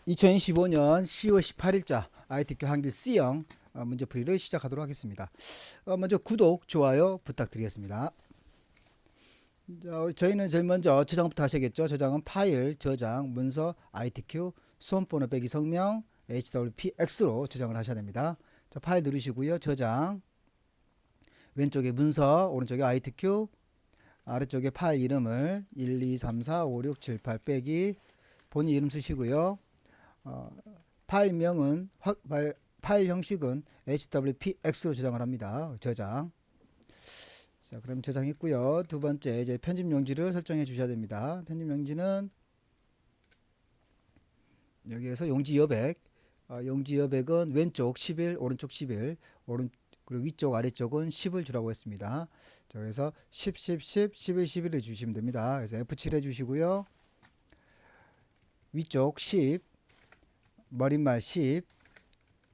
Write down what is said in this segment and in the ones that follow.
2025년 10월 18일자 ITQ 한길 C형 문제풀이를 시작하도록 하겠습니다. 먼저 구독, 좋아요 부탁드리겠습니다. 저희는 제일 먼저 저장부터 하셔야겠죠. 저장은 파일, 저장, 문서, ITQ, 수험번호 빼기 성명, HWPX로 저장을 하셔야 됩니다. 자, 파일 누르시고요. 저장, 왼쪽에 문서, 오른쪽에 ITQ, 아래쪽에 파일 이름을 1, 2, 3, 4, 5, 6, 7, 8 빼기 본인 이름 쓰시고요. 파일명은 파일 형식은 HWPX로 저장을 합니다. 저장. 자, 그럼 저장했고요. 두 번째 이제 편집 용지를 설정해 주셔야 됩니다. 편집 용지는 여기에서 용지 여백, 용지 여백은 왼쪽 11, 오른쪽 11, 그리고 위쪽 아래쪽은 10을 주라고 했습니다. 자, 그래서 10, 10, 10, 11, 11을 주시면 됩니다. 그래서 F7 해주시고요. 위쪽 10, 머릿말 10,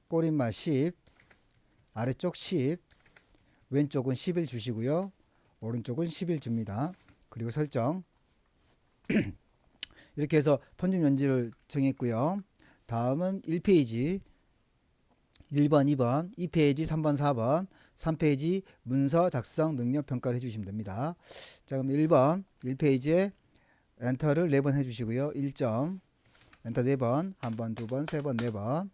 꼬릿말 10, 아래쪽 10, 왼쪽은 11 주시고요. 오른쪽은 11 줍니다. 그리고 설정. 이렇게 해서 편집 연지를 정했고요. 다음은 1페이지 1번, 2번, 2페이지 3번, 4번, 3페이지 문서 작성 능력 평가를 해주시면 됩니다. 자, 그럼 1번 1페이지에 엔터를 4번 해주시고요. 1점 엔터 4번, 1번, 2번, 3번, 4번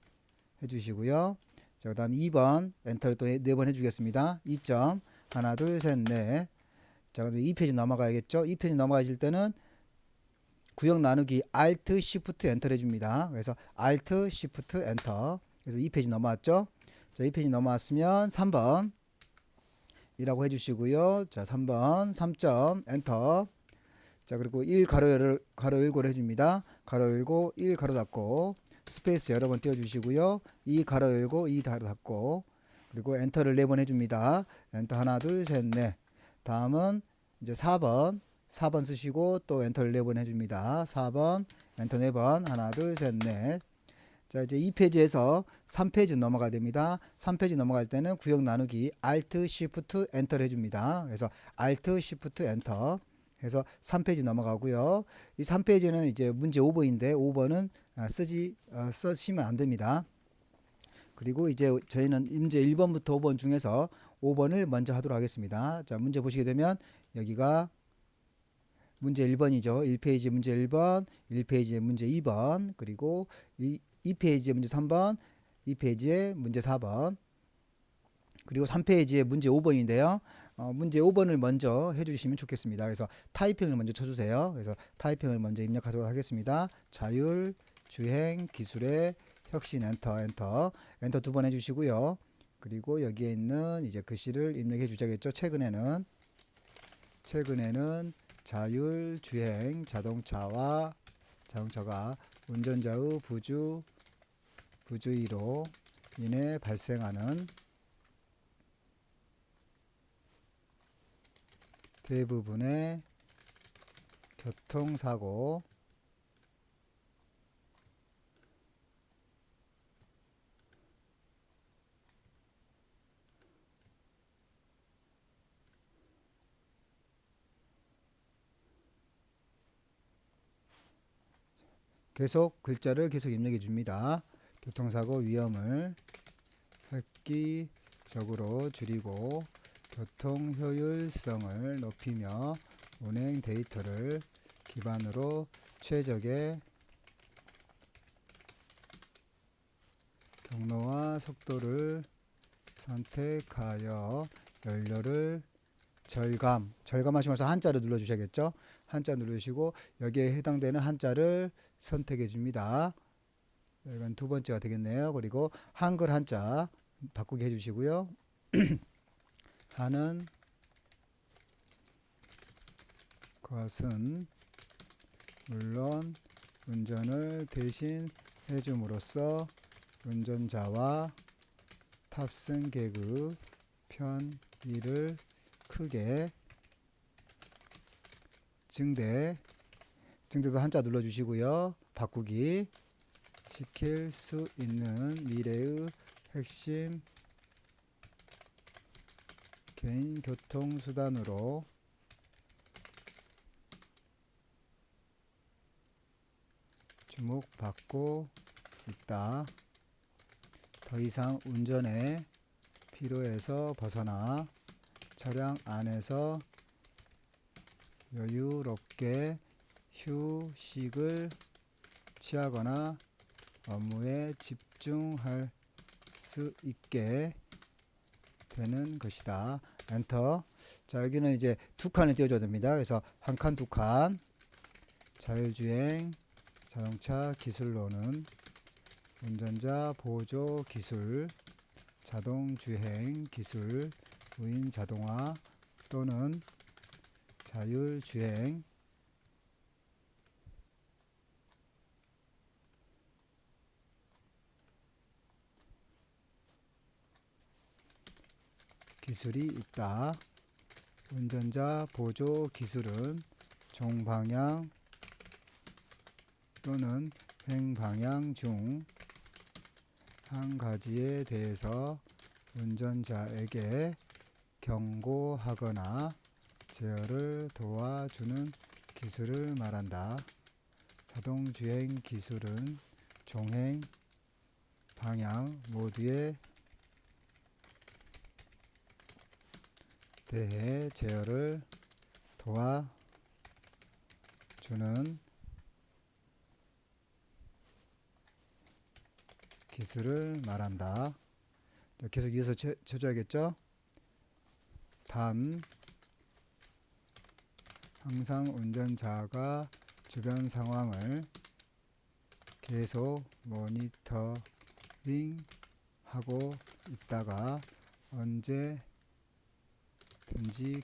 해주시고요. 자, 그 다음 2번 엔터를 또 4번 해주겠습니다. 2점 하나, 둘, 셋, 넷. 자, 그럼 2페이지 넘어가야겠죠. 2페이지 넘어가실 때는 구역 나누기 Alt, Shift, Enter 해줍니다. 그래서 Alt, Shift, Enter. 그래서 2페이지 넘어왔죠. 자, 2페이지 넘어왔으면 3번 이라고 해주시고요. 자, 3번 3점 엔터. 자, 그리고 1 가로 열고를 해줍니다. 가로 열고 1 가로 닫고 스페이스 여러 번 띄워주시고요. 2 가로 열고 2 가로 닫고 그리고 엔터를 4번 해줍니다. 엔터 하나, 둘, 셋, 넷. 다음은 이제 4번 쓰시고 또 엔터를 4번 해줍니다. 4번 엔터 4번 하나, 둘, 셋, 넷. 자, 이제 2페이지에서 3페이지 넘어가야 됩니다. 3페이지 넘어갈 때는 구역 나누기 Alt, Shift, Enter 해줍니다. 그래서 Alt, Shift, Enter 해서 3페이지 넘어가고요. 이 3페이지는 이제 문제 5번인데 5번은 쓰시면 안 됩니다. 그리고 이제 저희는 문제 1번부터 5번 중에서 5번을 먼저 하도록 하겠습니다. 자, 문제 보시게 되면 여기가 문제 1번이죠. 1페이지 문제 1번, 1페이지의 문제 2번, 그리고 2페이지의 문제 3번, 2페이지의 문제 4번, 그리고 3페이지의 문제 5번인데요. 문제 5번을 먼저 해주시면 좋겠습니다. 그래서 타이핑을 먼저 쳐주세요. 그래서 타이핑을 먼저 입력하도록 하겠습니다. 자율, 주행, 기술의 혁신, 엔터, 엔터, 엔터 2번 해주시고요. 그리고 여기에 있는 이제 글씨를 입력해 주자겠죠. 최근에는 자율, 주행, 자동차가 운전자의 부주의로 인해 발생하는 대부분의 교통사고 글자를 계속 입력해 줍니다. 교통사고 위험을 획기적으로 줄이고 교통 효율성을 높이며 운행 데이터를 기반으로 최적의 경로와 속도를 선택하여 연료를 절감하시면서 한자를 눌러주셔야겠죠. 한자 누르시고 여기에 해당되는 한자를 선택해 줍니다. 이건 두 번째가 되겠네요. 그리고 한글 한자 바꾸게 해주시고요. 하는 것은 물론 운전을 대신 해줌으로써 운전자와 탑승객의 편의를 크게 증대도 한자 눌러주시고요. 바꾸기 시킬 수 있는 미래의 핵심 개인 교통수단으로 주목받고 있다. 더 이상 운전에 피로에서 벗어나 차량 안에서 여유롭게 휴식을 취하거나 업무에 집중할 수 있게 되는 것이다. 엔터. 자, 여기는 이제 두 칸을 띄워줘야 됩니다. 그래서 한 칸, 두 칸. 자율주행 자동차 기술로는 운전자 보조 기술, 자동주행 기술, 무인 자동화 또는 자율주행 기술이 있다. 운전자 보조 기술은 종방향 또는 횡방향 중 한 가지에 대해서 운전자에게 경고하거나 제어를 도와주는 기술을 말한다. 자동주행 기술은 종행, 방향 모두에 대해 제어를 도와주는 기술을 말한다. 계속 이어서 쳐줘야겠죠? 단, 항상 운전자가 주변 상황을 계속 모니터링 하고 있다가 언제든지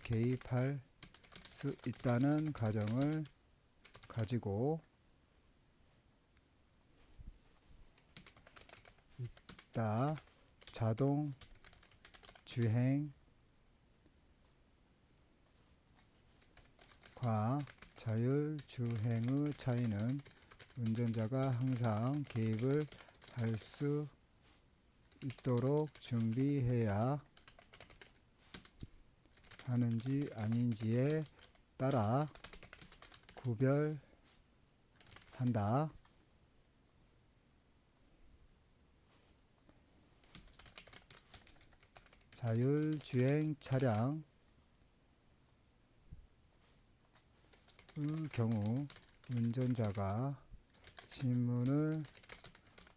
개입할 수 있다는 가정을 가지고 있다. 자동 주행과 자율주행의 차이는 운전자가 항상 개입을 할 수 있도록 준비해야 하는지 아닌지에 따라 구별한다. 자율주행 차량의 경우 운전자가 신문을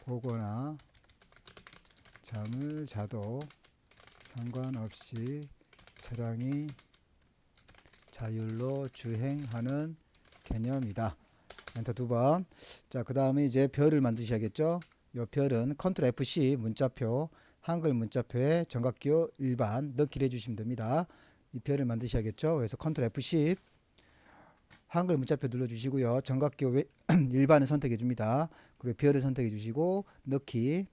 보거나 잠을 자도 상관없이 차량이 자율로 주행하는 개념이다. 엔터 두 번. 자, 그 다음에 이제 별을 만드셔야겠죠. 이 별은 컨트롤 F10 문자표, 한글 문자표에 정각기호 일반 넣기를 해주시면 됩니다. 이 별을 만드셔야겠죠. 그래서 컨트롤 F10 한글 문자표 눌러주시고요. 정각기호 일반을 선택해 줍니다. 그리고 별을 선택해 주시고 넣기,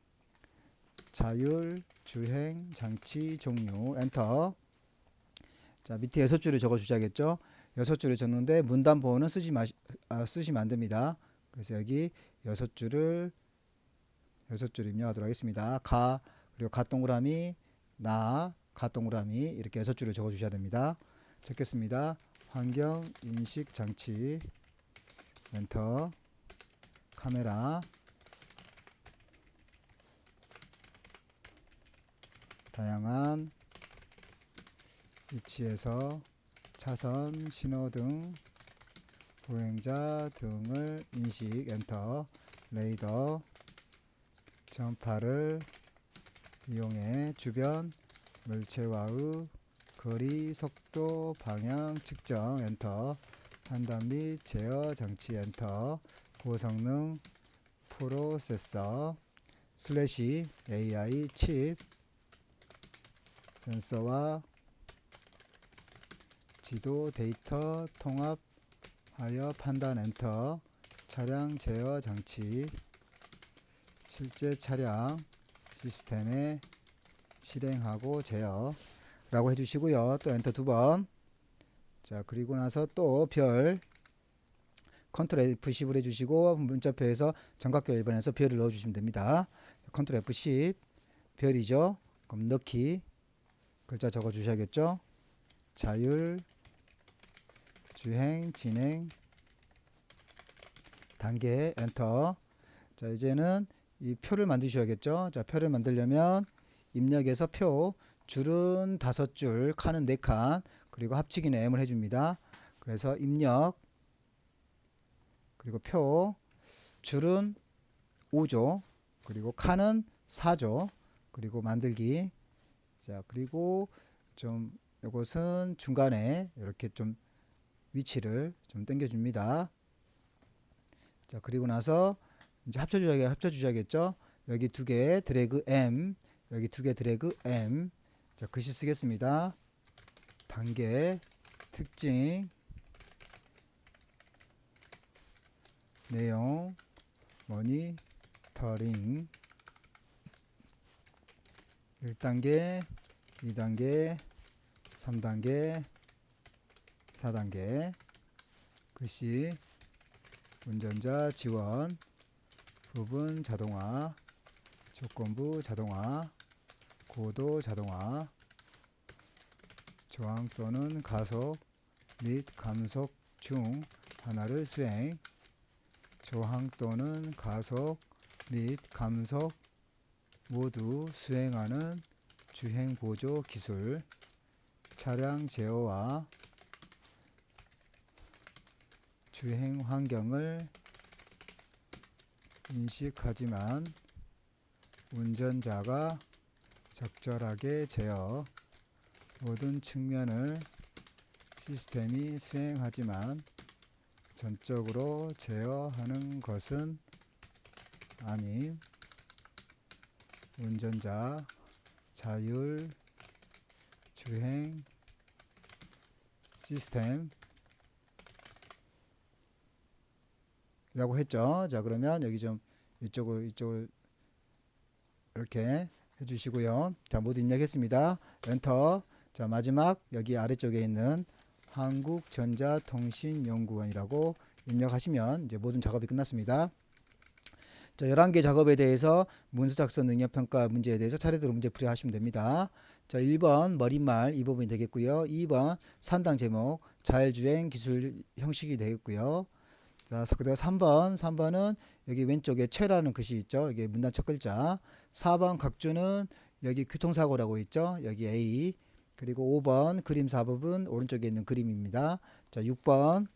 자율 주행 장치 종류 엔터. 자, 밑에 6줄을 적어 주셔야겠죠. 6줄을 적는데 문단보호는 쓰시면 안 됩니다. 그래서 여기 6줄을 6줄 입력하도록 하겠습니다. 가, 그리고 가 동그라미, 나, 가 동그라미 이렇게 6줄을 적어 주셔야 됩니다. 적겠습니다. 환경 인식 장치 엔터. 카메라, 다양한 위치에서 차선, 신호등, 보행자 등을 인식 엔터. 레이더, 전파를 이용해 주변 물체와의 거리, 속도, 방향 측정 엔터. 판단 및 제어 장치 엔터. 고성능 프로세서 슬래시 AI 칩 센서와 지도 데이터 통합하여 판단 엔터. 차량 제어 장치 실제 차량 시스템에 실행하고 제어 라고 해주시고요. 또 엔터 두 번. 자, 그리고 나서 또 별 컨트롤 F10을 해주시고 문자표에서 정각기호 1번에서 별을 넣어주시면 됩니다. 컨트롤 F10 별이죠. 그럼 넣기 글자 적어 주셔야겠죠. 자율 주행 진행 단계 엔터. 자, 이제는 이 표를 만드셔야겠죠. 자, 표를 만들려면 입력에서 표, 줄은 5줄, 칸은 4칸, 그리고 합치기는 M을 해줍니다. 그래서 입력, 그리고 표, 줄은 5조, 그리고 칸은 4조, 그리고 만들기. 자, 그리고 좀 이것은 중간에 이렇게 좀 위치를 좀 당겨줍니다. 자, 그리고 나서 이제 합쳐주셔야겠죠. 여기 2개 드래그 M, 여기 2개 드래그 M. 자, 글씨 쓰겠습니다. 단계, 특징, 내용, 모니터링. 1단계, 2단계, 3단계, 4단계. 글씨, 운전자 지원, 부분 자동화, 조건부 자동화, 고도 자동화, 저항 또는 가속 및 감속 중 하나를 수행, 저항 또는 가속 및 감속 모두 수행하는 주행 보조 기술, 차량 제어와 주행 환경을 인식하지만 운전자가 적절하게 제어, 모든 측면을 시스템이 수행하지만 전적으로 제어하는 것은 아님, 운전자 자율 주행 시스템 라고 했죠. 자, 그러면 여기 좀 이쪽을 이렇게 해주시고요. 자, 모두 입력했습니다. 엔터. 자, 마지막 여기 아래쪽에 있는 한국전자통신연구원이라고 입력하시면 이제 모든 작업이 끝났습니다. 자, 11개 작업에 대해서 문서 작성 능력 평가 문제에 대해서 차례대로 문제 풀이하시면 됩니다. 자, 1번 머릿말 이 부분이 되겠고요. 2번 산당 제목 자율주행 기술 형식이 되겠고요. 자, 그다음 3번은 여기 왼쪽에 최라는 글씨 있죠. 이게 문단 첫 글자. 4번 각주는 여기 교통사고라고 있죠. 여기 A. 그리고 5번 그림 4부분 오른쪽에 있는 그림입니다. 자, 6번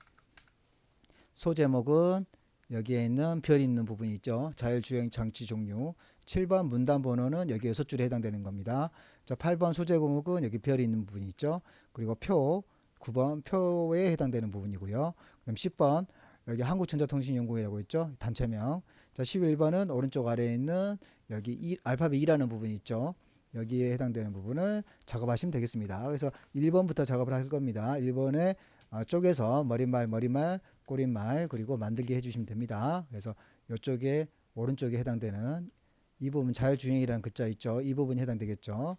소제목은 여기에 있는 별 있는 부분이 있죠. 자율주행 장치 종류. 7번 문단 번호는 여기 6줄에 해당되는 겁니다. 자, 8번 소제목은 여기 별이 있는 부분이 있죠. 그리고 표 9번 표에 해당되는 부분이고요. 그럼 10번 여기 한국전자통신연구원이라고 있죠. 단체명. 자, 11번은 오른쪽 아래에 있는 여기 알파벳 2라는 부분이 있죠. 여기에 해당되는 부분을 작업하시면 되겠습니다. 그래서 1번부터 작업을 할 겁니다. 1번에 쪼개서 머릿말, 꼬릿말, 그리고 만들기 해주시면 됩니다. 그래서 이쪽에 오른쪽에 해당되는 이 부분 자율주행이라는 글자 있죠. 이 부분이 해당되겠죠.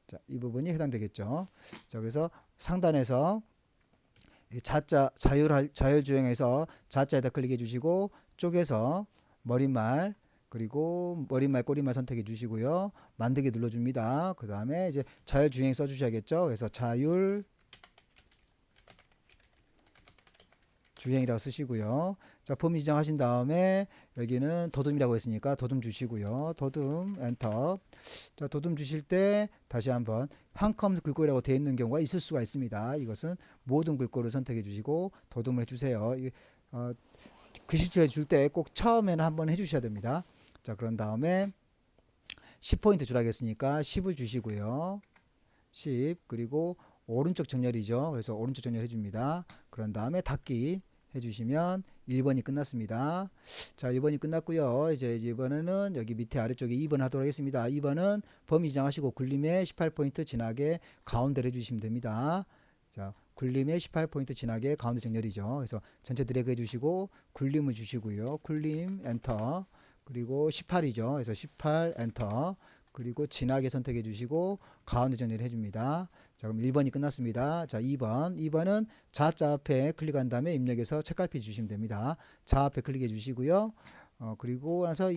자, 이 부분이 해당되겠죠. 자, 그래서 상단에서 자율주행에서 자자에다 클릭해 주시고 쪼개서 머릿말 그리고 머릿말 꼬릿말 선택해 주시고요. 만들기 눌러줍니다. 그 다음에 이제 자율주행 써주셔야겠죠. 그래서 자율주행이라고 쓰시고요. 자, 범위 지정하신 다음에 여기는 도둠이라고 했으니까 도둠 주시고요. 도둠 엔터. 자, 도둠 주실 때 다시 한번 한 컴 글꼴이라고 되어 있는 경우가 있을 수가 있습니다. 이것은 모든 글꼴을 선택해 주시고 도둠을 해주세요. 글씨체 줄 때 꼭 처음에는 한번 해주셔야 됩니다. 자, 그런 다음에 10포인트 주라겠으니까 10을 주시고요. 10 그리고 오른쪽 정렬이죠. 그래서 오른쪽 정렬 해줍니다. 그런 다음에 닫기 해주시면 1번이 끝났습니다. 자, 1번이 끝났고요. 이제 이번에는 여기 밑에 아래쪽에 2번 하도록 하겠습니다. 2번은 범위 지정하시고 굴림에 18포인트 진하게 가운데를 해주시면 됩니다. 자, 굴림에 18포인트 진하게 가운데 정렬이죠. 그래서 전체 드래그 해주시고 굴림을 주시고요. 굴림 엔터 그리고 18이죠. 그래서 18 엔터 그리고 진하게 선택해 주시고 가운데 정렬을 해줍니다. 자, 그럼 1번이 끝났습니다. 자, 2번은 자자 앞에 클릭한 다음에 입력해서 책갈피 주시면 됩니다. 자 앞에 클릭해 주시고요. 그리고 나서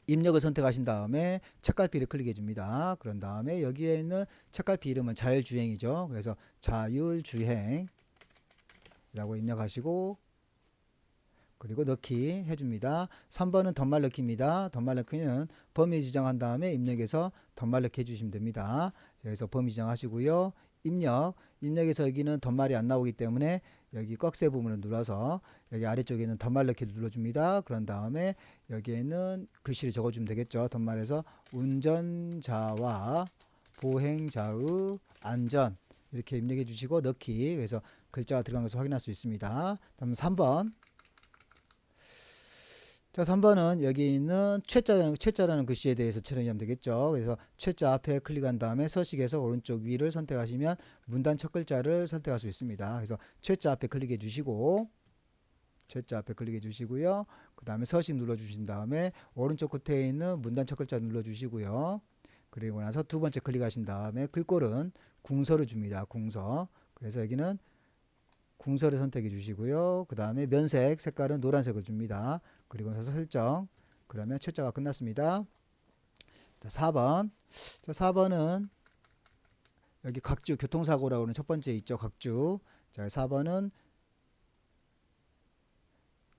입력을 선택하신 다음에 책갈피를 클릭해 줍니다. 그런 다음에 여기에 있는 책갈피 이름은 자율주행이죠. 그래서 자율주행이라고 입력하시고 그리고 넣기 해줍니다. 3번은 덧말 넣기입니다. 덧말 넣기는 범위 지정한 다음에 입력해서 덧말 넣기 해주시면 됩니다. 여기서 범위 지정하시고요. 입력에서 여기는 덧말이 안 나오기 때문에 여기 꺽쇠 부분을 눌러서 여기 아래쪽에는 덧말 넣기를 눌러줍니다. 그런 다음에 여기에는 글씨를 적어주면 되겠죠. 덧말에서 운전자와 보행자의 안전 이렇게 입력해 주시고 넣기. 그래서 글자가 들어간 것을 확인할 수 있습니다. 다음 3번. 자, 3번은 여기 있는 최자라는 글씨에 대해서 촬영하면 되겠죠. 그래서 최자 앞에 클릭한 다음에 서식에서 오른쪽 위를 선택하시면 문단 첫 글자를 선택할 수 있습니다. 그래서 최자 앞에 클릭해 주시고 최자 앞에 클릭해 주시고요. 그 다음에 서식 눌러 주신 다음에 오른쪽 끝에 있는 문단 첫 글자 눌러 주시고요. 그리고 나서 두 번째 클릭하신 다음에 글꼴은 궁서를 줍니다. 궁서. 그래서 여기는 궁서를 선택해 주시고요. 그 다음에 면색 색깔은 노란색을 줍니다. 그리고 나서 설정. 그러면 최자가 끝났습니다. 자, 4번. 자, 4번은 여기 각주 교통사고라고 하는 첫 번째 있죠. 각주. 자, 4번은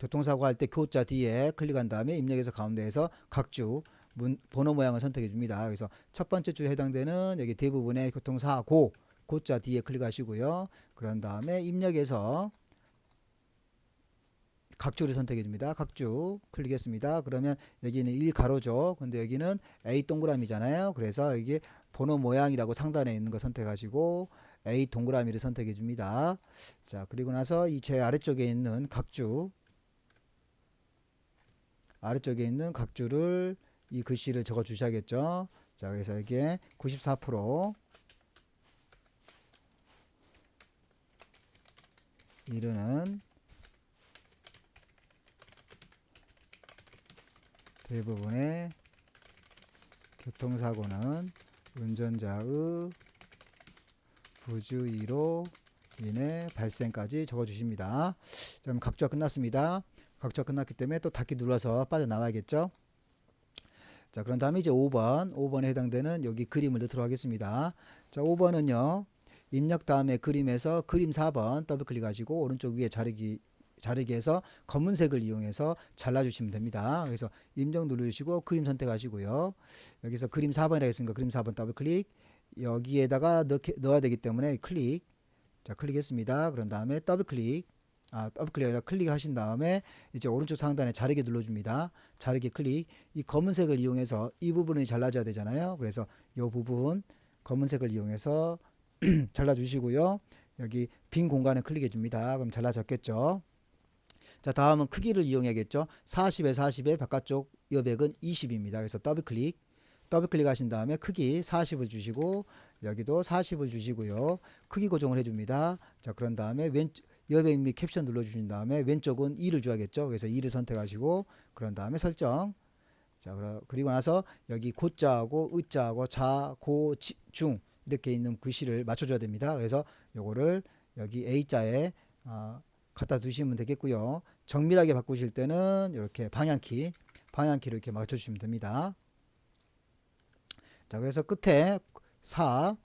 교통사고 할 때 교자 뒤에 클릭한 다음에 입력해서 가운데에서 각주 번호 모양을 선택해 줍니다. 그래서 첫 번째 주에 해당되는 여기 대부분의 교통사고 고자 뒤에 클릭하시고요. 그런 다음에 입력해서 각주를 선택해 줍니다. 각주 클릭했습니다. 그러면 여기는 1가로죠. 근데 여기는 A 동그라미잖아요. 그래서 여기 번호 모양이라고 상단에 있는 거 선택하시고 A 동그라미를 선택해 줍니다. 자, 그리고 나서 이 제 아래쪽에 있는 각주 아래쪽에 있는 각주를 이 글씨를 적어 주셔야겠죠. 자, 그래서 여기에 94% 이르는 대부분의 교통사고는 운전자의 부주의로 인해 발생까지 적어 주십니다. 자, 그럼 각주가 끝났습니다. 각주가 끝났기 때문에 또 닫기 눌러서 빠져나와야겠죠. 자, 그런 다음에 이제 5번에 해당되는 여기 그림을 넣도록 하겠습니다. 자, 5번은요. 입력 다음에 그림에서 그림 4번 더블 클릭하시고 오른쪽 위에 자르기에서 검은색을 이용해서 잘라주시면 됩니다. 그래서 입력 누르시고 그림 선택하시고요. 여기서 그림 4번이라고 했으니까 그림 4번 더블 클릭. 여기에다가 넣어야 되기 때문에 클릭. 자, 클릭했습니다. 그런 다음에 더블 클릭. 더블 클릭 아니라 클릭하신 다음에 이제 오른쪽 상단에 자르기 눌러줍니다. 자르기 클릭. 이 검은색을 이용해서 이 부분이 잘라져야 되잖아요. 그래서 이 부분 검은색을 이용해서 잘라주시고요. 여기 빈 공간에 클릭해 줍니다. 그럼 잘라졌겠죠. 자, 다음은 크기를 이용해야겠죠. 40에 40에 바깥쪽 여백은 20입니다. 그래서 더블 클릭 하신 다음에 크기 40을 주시고 여기도 40을 주시고요. 크기 고정을 해줍니다. 자, 그런 다음에 여백 및 캡션 눌러주신 다음에 왼쪽은 2를 줘야겠죠. 그래서 2를 선택하시고 그런 다음에 설정. 자, 그리고 나서 여기 고자하고 의자하고 자, 고, 중 이렇게 있는 글씨를 맞춰줘야 됩니다. 그래서 요거를 여기 A자에 갖다 두시면 되겠고요. 정밀하게 바꾸실 때는 이렇게 방향키를 이렇게 맞춰주시면 됩니다. 자, 그래서 끝에 4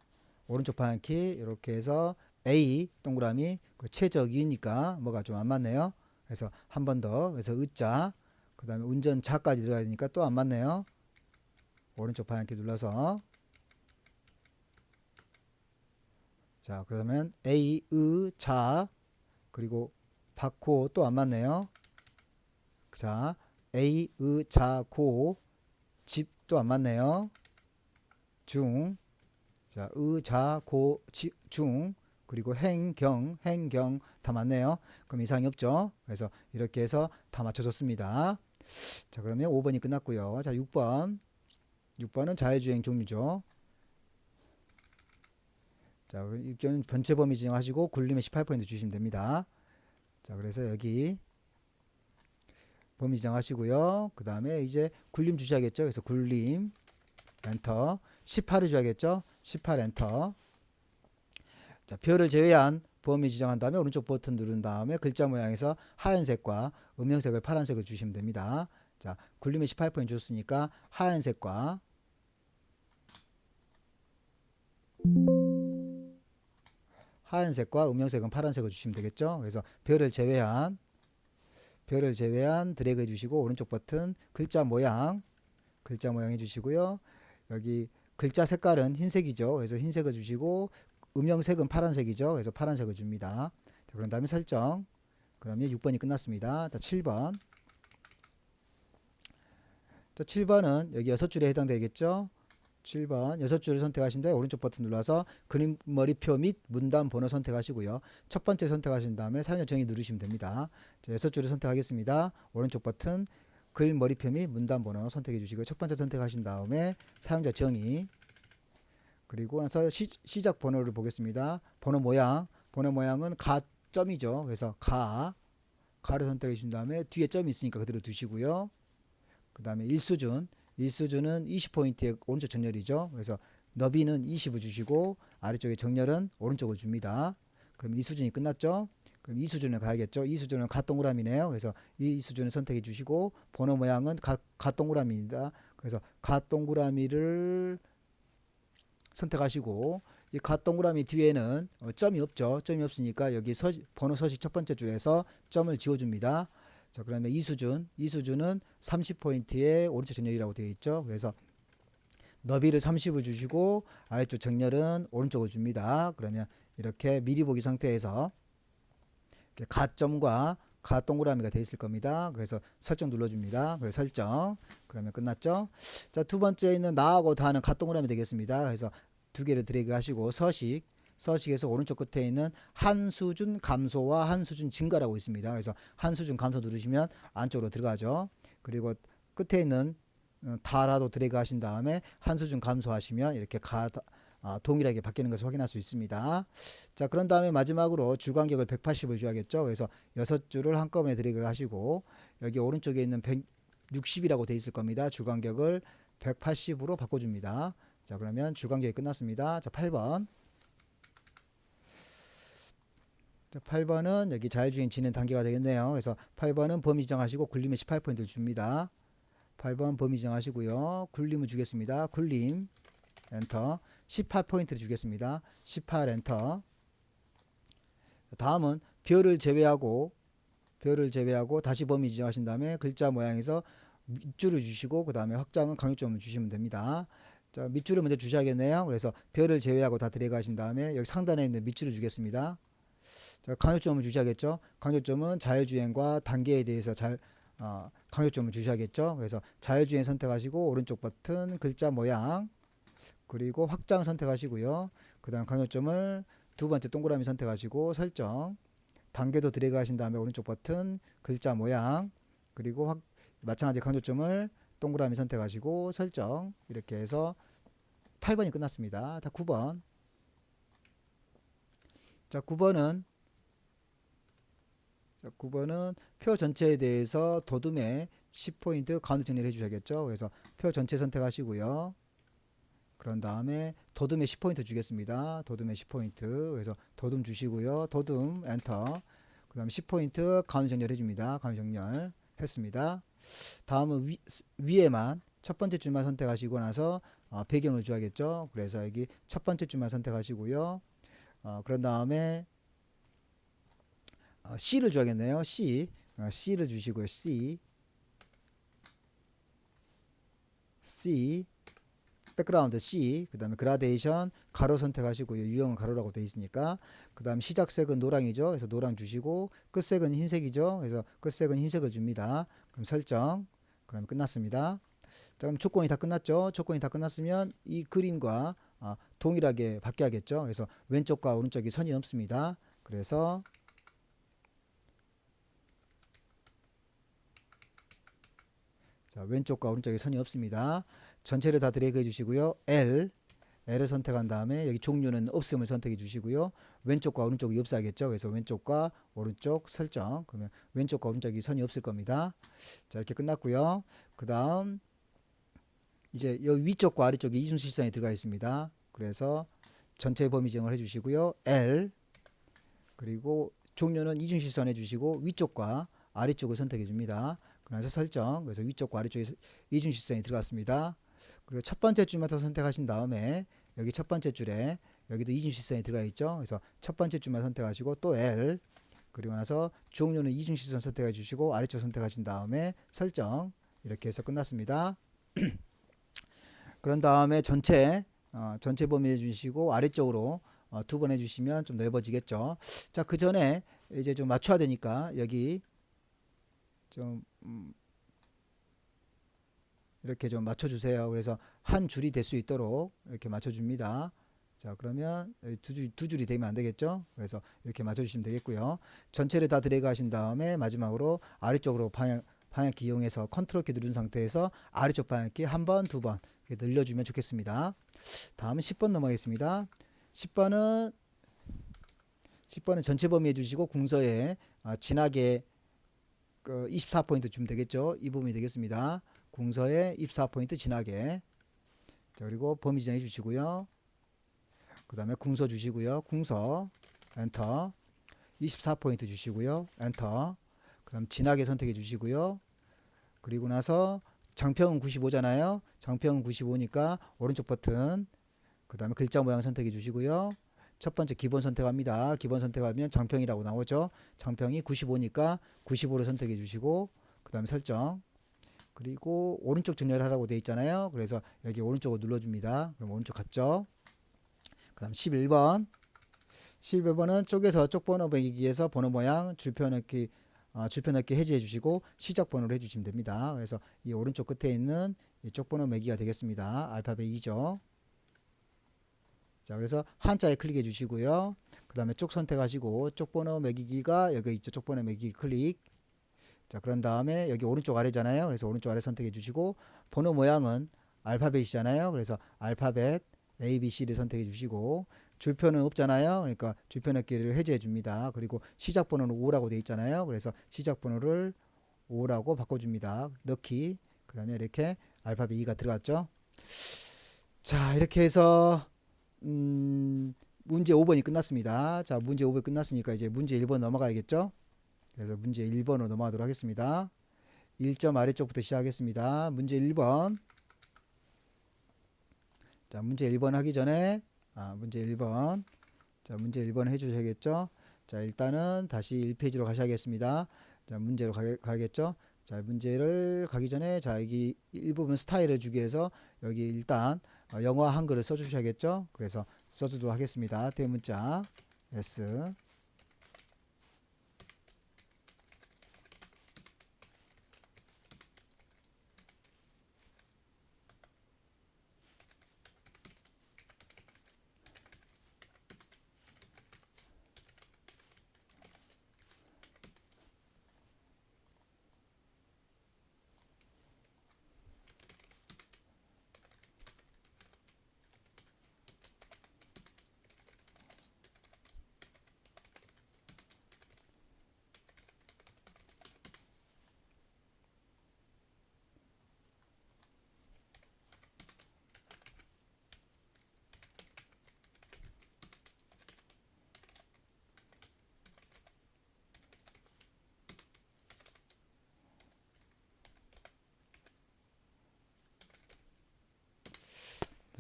오른쪽 방향키 이렇게 해서 A 동그라미 그 최적이니까 뭐가 좀 안 맞네요. 그래서 한 번 더. 그래서 의자 그 다음에 운전자까지 들어가야 되니까 또 안 맞네요. 오른쪽 방향키 눌러서 자, 그러면 A, 자 그리고 받고 또 안 맞네요. 자, A, 자, 고 집 또 안 맞네요. 중 자, 자, 고, 중 그리고 행경 다 맞네요. 그럼 이상이 없죠. 그래서 이렇게 해서 다 맞춰졌습니다. 자, 그러면 5번이 끝났고요. 자, 6번은 자율주행 종류죠. 자, 6번은 전체 범위 지정하시고 굴림에 18% 주시면 됩니다. 자, 그래서 여기 범위 지정하시고요. 그 다음에 이제 굴림 주셔야겠죠. 그래서 굴림 엔터 18을 줘야겠죠. 18 엔터. 자, 별을 제외한 범위 지정한 다음에 오른쪽 버튼 누른 다음에 글자 모양에서 하얀색과 음영색을 파란색을 주시면 됩니다. 자, 굴림에 18% 줬으니까 하얀색과 음영색은 파란색을 주시면 되겠죠. 그래서 별을 제외한 별을 제외한 드래그 해주시고 오른쪽 버튼 글자 모양 해주시고요. 여기 글자 색깔은 흰색이죠. 그래서 흰색을 주시고 음영색은 파란색이죠. 그래서 파란색을 줍니다. 자, 그런 다음에 설정. 그러면 6번이 끝났습니다. 7번. 자, 7번은 여기 6줄에 해당되겠죠. 7번 6줄을 선택하신 다음에 오른쪽 버튼 눌러서 그림 머리표 및 문단 번호 선택하시고요. 첫 번째 선택하신 다음에 사용자 정의 누르시면 됩니다. 자, 6줄을 선택하겠습니다. 오른쪽 버튼 글 머리표 및 문단 번호 선택해 주시고 첫 번째 선택하신 다음에 사용자 정의 그리고 나서 시작 번호를 보겠습니다. 번호 모양은 가점이죠. 그래서 가를 선택해 주신 다음에 뒤에 점이 있으니까 그대로 두시고요. 그 다음에 일수준은 20포인트의 오른쪽 정렬이죠. 그래서 너비는 20을 주시고 아래쪽에 정렬은 오른쪽을 줍니다. 그럼 이 수준이 끝났죠. 그럼 이 수준을 가야겠죠. 이 수준은 갓동그라미네요. 그래서 이 수준을 선택해 주시고 번호 모양은 갓동그라미입니다. 그래서 갓동그라미를 선택하시고 이 갓동그라미 뒤에는 점이 없죠. 점이 없으니까 여기 번호 서식 첫 번째 줄에서 점을 지워줍니다. 자, 그러면 이 수준은 30포인트의 오른쪽 정렬이라고 되어 있죠. 그래서 너비를 30을 주시고 아래쪽 정렬은 오른쪽을 줍니다. 그러면 이렇게 미리 보기 상태에서 가점과 가동그라미가 되어 있을 겁니다. 그래서 설정 눌러줍니다. 그래서 설정. 그러면 끝났죠. 자, 두 번째 있는 나하고 다는 가동그라미 되겠습니다. 그래서 두 개를 드래그 하시고 서식에서 오른쪽 끝에 있는 한 수준 감소와 한 수준 증가라고 있습니다. 그래서 한 수준 감소 누르시면 안쪽으로 들어가죠. 그리고 끝에 있는 다라도 드래그 하신 다음에 한 수준 감소하시면 이렇게 동일하게 바뀌는 것을 확인할 수 있습니다. 자, 그런 다음에 마지막으로 줄 간격을 180을 줘야겠죠. 그래서 6줄을 한꺼번에 드래그 하시고 여기 오른쪽에 있는 160이라고 되어 있을 겁니다. 줄 간격을 180으로 바꿔줍니다. 자, 그러면 줄 간격이 끝났습니다. 자, 8번. 자, 8번은 여기 자율주행 진행 단계가 되겠네요. 그래서 8번은 범위 지정하시고 굴림에 18포인트를 줍니다. 8번 범위 지정하시고요. 굴림을 주겠습니다. 굴림 엔터 18포인트를 주겠습니다. 18 엔터. 다음은 별을 제외하고 다시 범위 지정하신 다음에 글자 모양에서 밑줄을 주시고 그 다음에 확장은 강조점을 주시면 됩니다. 자, 밑줄을 먼저 주셔야겠네요. 그래서 별을 제외하고 다 드래그 하신 다음에 여기 상단에 있는 밑줄을 주겠습니다. 자, 강조점을 주셔야겠죠. 강조점은 자율주행과 단계에 대해서 강조점을 주셔야겠죠. 그래서 자율주행 선택하시고 오른쪽 버튼 글자 모양 그리고 확장 선택하시고요. 그 다음 강조점을 두 번째 동그라미 선택하시고 설정 단계도 드래그 하신 다음에 오른쪽 버튼 글자 모양 그리고 마찬가지 강조점을 동그라미 선택하시고 설정 이렇게 해서 8번이 끝났습니다. 다 9번. 자, 9번은 표 전체에 대해서 도둠에 10포인트 가운데 정리를 해주셔야겠죠. 그래서 표 전체 선택하시고요. 그런 다음에 도둠에 10포인트 주겠습니다. 도둠에 10포인트. 그래서 도둠 주시고요. 도둠 엔터. 그 다음에 10포인트 가운데 정렬 해줍니다. 가운데 정렬 했습니다. 다음은 위에만 첫 번째 줄만 선택하시고 나서 배경을 줘야겠죠. 그래서 여기 첫 번째 줄만 선택하시고요. 그런 다음에 C를 줘야겠네요. C를 주시고요. C 백그라운드 C 그 다음에 그라데이션 가로 선택하시고요. 유형은 가로라고 되어 있으니까 그 다음 시작색은 노랑이죠. 그래서 노랑 주시고 끝색은 흰색이죠. 그래서 끝색은 흰색을 줍니다. 그럼 설정. 그럼 끝났습니다. 자, 그럼 조건이 다 끝났죠. 조건이 다 끝났으면 이 그림과 동일하게 바뀌어야겠죠. 그래서 왼쪽과 오른쪽이 선이 없습니다. 그래서 자, 왼쪽과 오른쪽에 선이 없습니다. 전체를 다 드래그 해주시고요. L을 선택한 다음에 여기 종류는 없음을 선택해 주시고요. 왼쪽과 오른쪽이 없어야겠죠. 그래서 왼쪽과 오른쪽 설정. 그러면 왼쪽과 오른쪽이 선이 없을 겁니다. 자, 이렇게 끝났고요. 그 다음 이제 여기 위쪽과 아래쪽에 이중실선이 들어가 있습니다. 그래서 전체 범위 지정을 해주시고요. L 그리고 종류는 이중실선 해주시고 위쪽과 아래쪽을 선택해 줍니다. 그래서 설정. 그래서 위쪽과 아래쪽에 이중실선이 들어갔습니다. 그리고 첫 번째 줄만 더 선택하신 다음에 여기 첫 번째 줄에 여기도 이중실선이 들어가 있죠. 그래서 첫 번째 줄만 선택하시고 또 L 그리고 나서 주옥료는 이중시선 선택해 주시고 아래쪽 선택하신 다음에 설정 이렇게 해서 끝났습니다. 그런 다음에 전체 범위 해주시고 아래쪽으로 두 번 해주시면 좀 넓어지겠죠. 자, 그 전에 이제 좀 맞춰야 되니까 여기 좀 이렇게 좀 맞춰주세요. 그래서 한 줄이 될 수 있도록 이렇게 맞춰줍니다. 자, 그러면 두 줄이 되면 안 되겠죠. 그래서 이렇게 맞춰주시면 되겠고요. 전체를 다 드래그 하신 다음에 마지막으로 아래쪽으로 방향키 이용해서 컨트롤 키 누른 상태에서 아래쪽 방향키 한 번, 두 번 늘려주면 좋겠습니다. 다음은 10번 넘어가겠습니다. 10번은 전체 범위 해주시고 궁서에 진하게 24포인트 주면 되겠죠. 이 부분이 되겠습니다. 궁서에 24포인트 진하게. 자, 그리고 범위 지정해 주시고요. 그 다음에 궁서 주시고요. 궁서 엔터. 24포인트 주시고요. 엔터. 그럼 진하게 선택해 주시고요. 그리고 나서 장평은 95잖아요. 장평은 95니까 오른쪽 버튼, 그 다음에 글자 모양 선택해 주시고요. 첫 번째 기본 선택합니다. 기본 선택하면 장평이라고 나오죠. 장평이 95니까 95로 선택해 주시고, 그 다음에 설정. 그리고 오른쪽 정렬하라고 되어 있잖아요. 그래서 여기 오른쪽을 눌러줍니다. 그럼 오른쪽 갔죠. 그 다음 11번. 11번은 쪽에서 쪽 번호 매기기에서 번호 모양 줄표 넣기 해제해 주시고 시작 번호로 해주시면 됩니다. 그래서 이 오른쪽 끝에 있는 이쪽 번호 매기가 되겠습니다. 알파벳 2죠. 자, 그래서 한자에 클릭해 주시고요. 그 다음에 쪽 선택하시고 쪽 번호 매기기가 여기 있죠. 쪽 번호 매기기 클릭. 자, 그런 다음에 여기 오른쪽 아래잖아요. 그래서 오른쪽 아래 선택해 주시고 번호 모양은 알파벳이잖아요. 그래서 알파벳 A, B, C를 선택해 주시고 줄표는 없잖아요. 그러니까 줄표 넣기를 해제해 줍니다. 그리고 시작 번호는 5라고 되어 있잖아요. 그래서 시작 번호를 5라고 바꿔줍니다. 넣기. 그러면 이렇게 알파벳 2가 들어갔죠. 자, 이렇게 해서 문제 5번이 끝났습니다. 자, 문제 5번이 끝났으니까 이제 문제 1번 넘어가야겠죠. 그래서 문제 1번으로 넘어가도록 하겠습니다. 1점 아래쪽부터 시작하겠습니다. 문제 1번. 자, 문제 1번 하기 전에 문제 1번. 자, 문제 1번 해주셔야겠죠. 자, 일단은 다시 1페이지로 가셔야겠습니다. 자, 문제로 가겠죠. 자, 문제를 가기 전에 자, 여기 일부분 스타일을 주기 위해서 여기 일단 영어 한글을 써주셔야겠죠. 그래서 써주도록 하겠습니다. 대문자 S.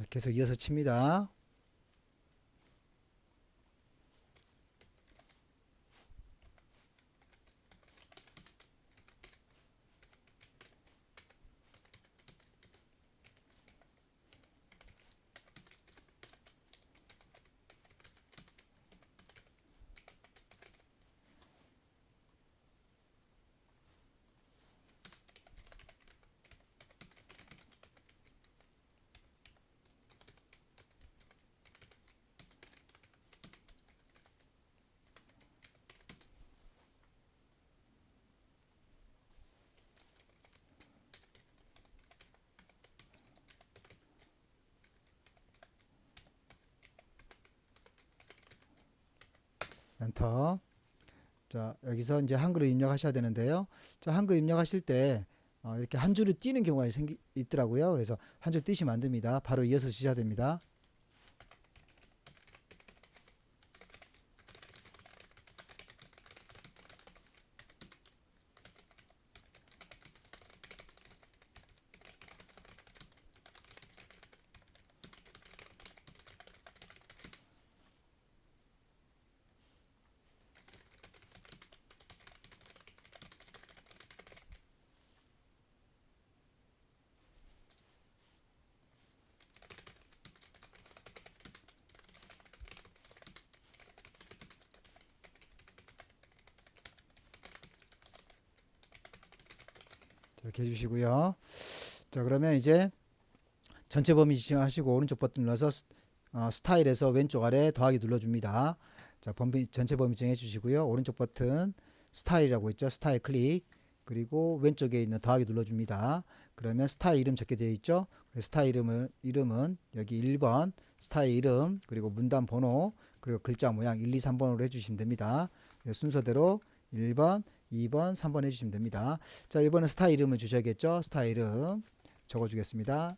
계속 이어서 칩니다. 엔터. 자, 여기서 이제 한글을 입력하셔야 되는데요. 자, 한글 입력하실 때 이렇게 한 줄을 띄는 경우가 있더라고요. 그래서 한 줄 띄시면 안 됩니다. 바로 이어서 쓰셔야 됩니다. 이렇게 해주시고요. 자, 그러면 이제 전체 범위 지정하시고 오른쪽 버튼 눌러서 스타일에서 왼쪽 아래 더하기 눌러줍니다. 자, 전체 범위 지정해 주시고요. 오른쪽 버튼 스타일이라고 있죠. 스타일 클릭. 그리고 왼쪽에 있는 더하기 눌러줍니다. 그러면 스타일 이름 적게 되어 있죠. 스타일 이름은 여기 1번 스타일 이름, 그리고 문단 번호, 그리고 글자 모양 1, 2, 3번으로 해주시면 됩니다. 순서대로 1번, 2번, 3번 해주시면 됩니다. 자, 1번은 스타일 이름을 주셔야겠죠. 스타일 이름 적어주겠습니다.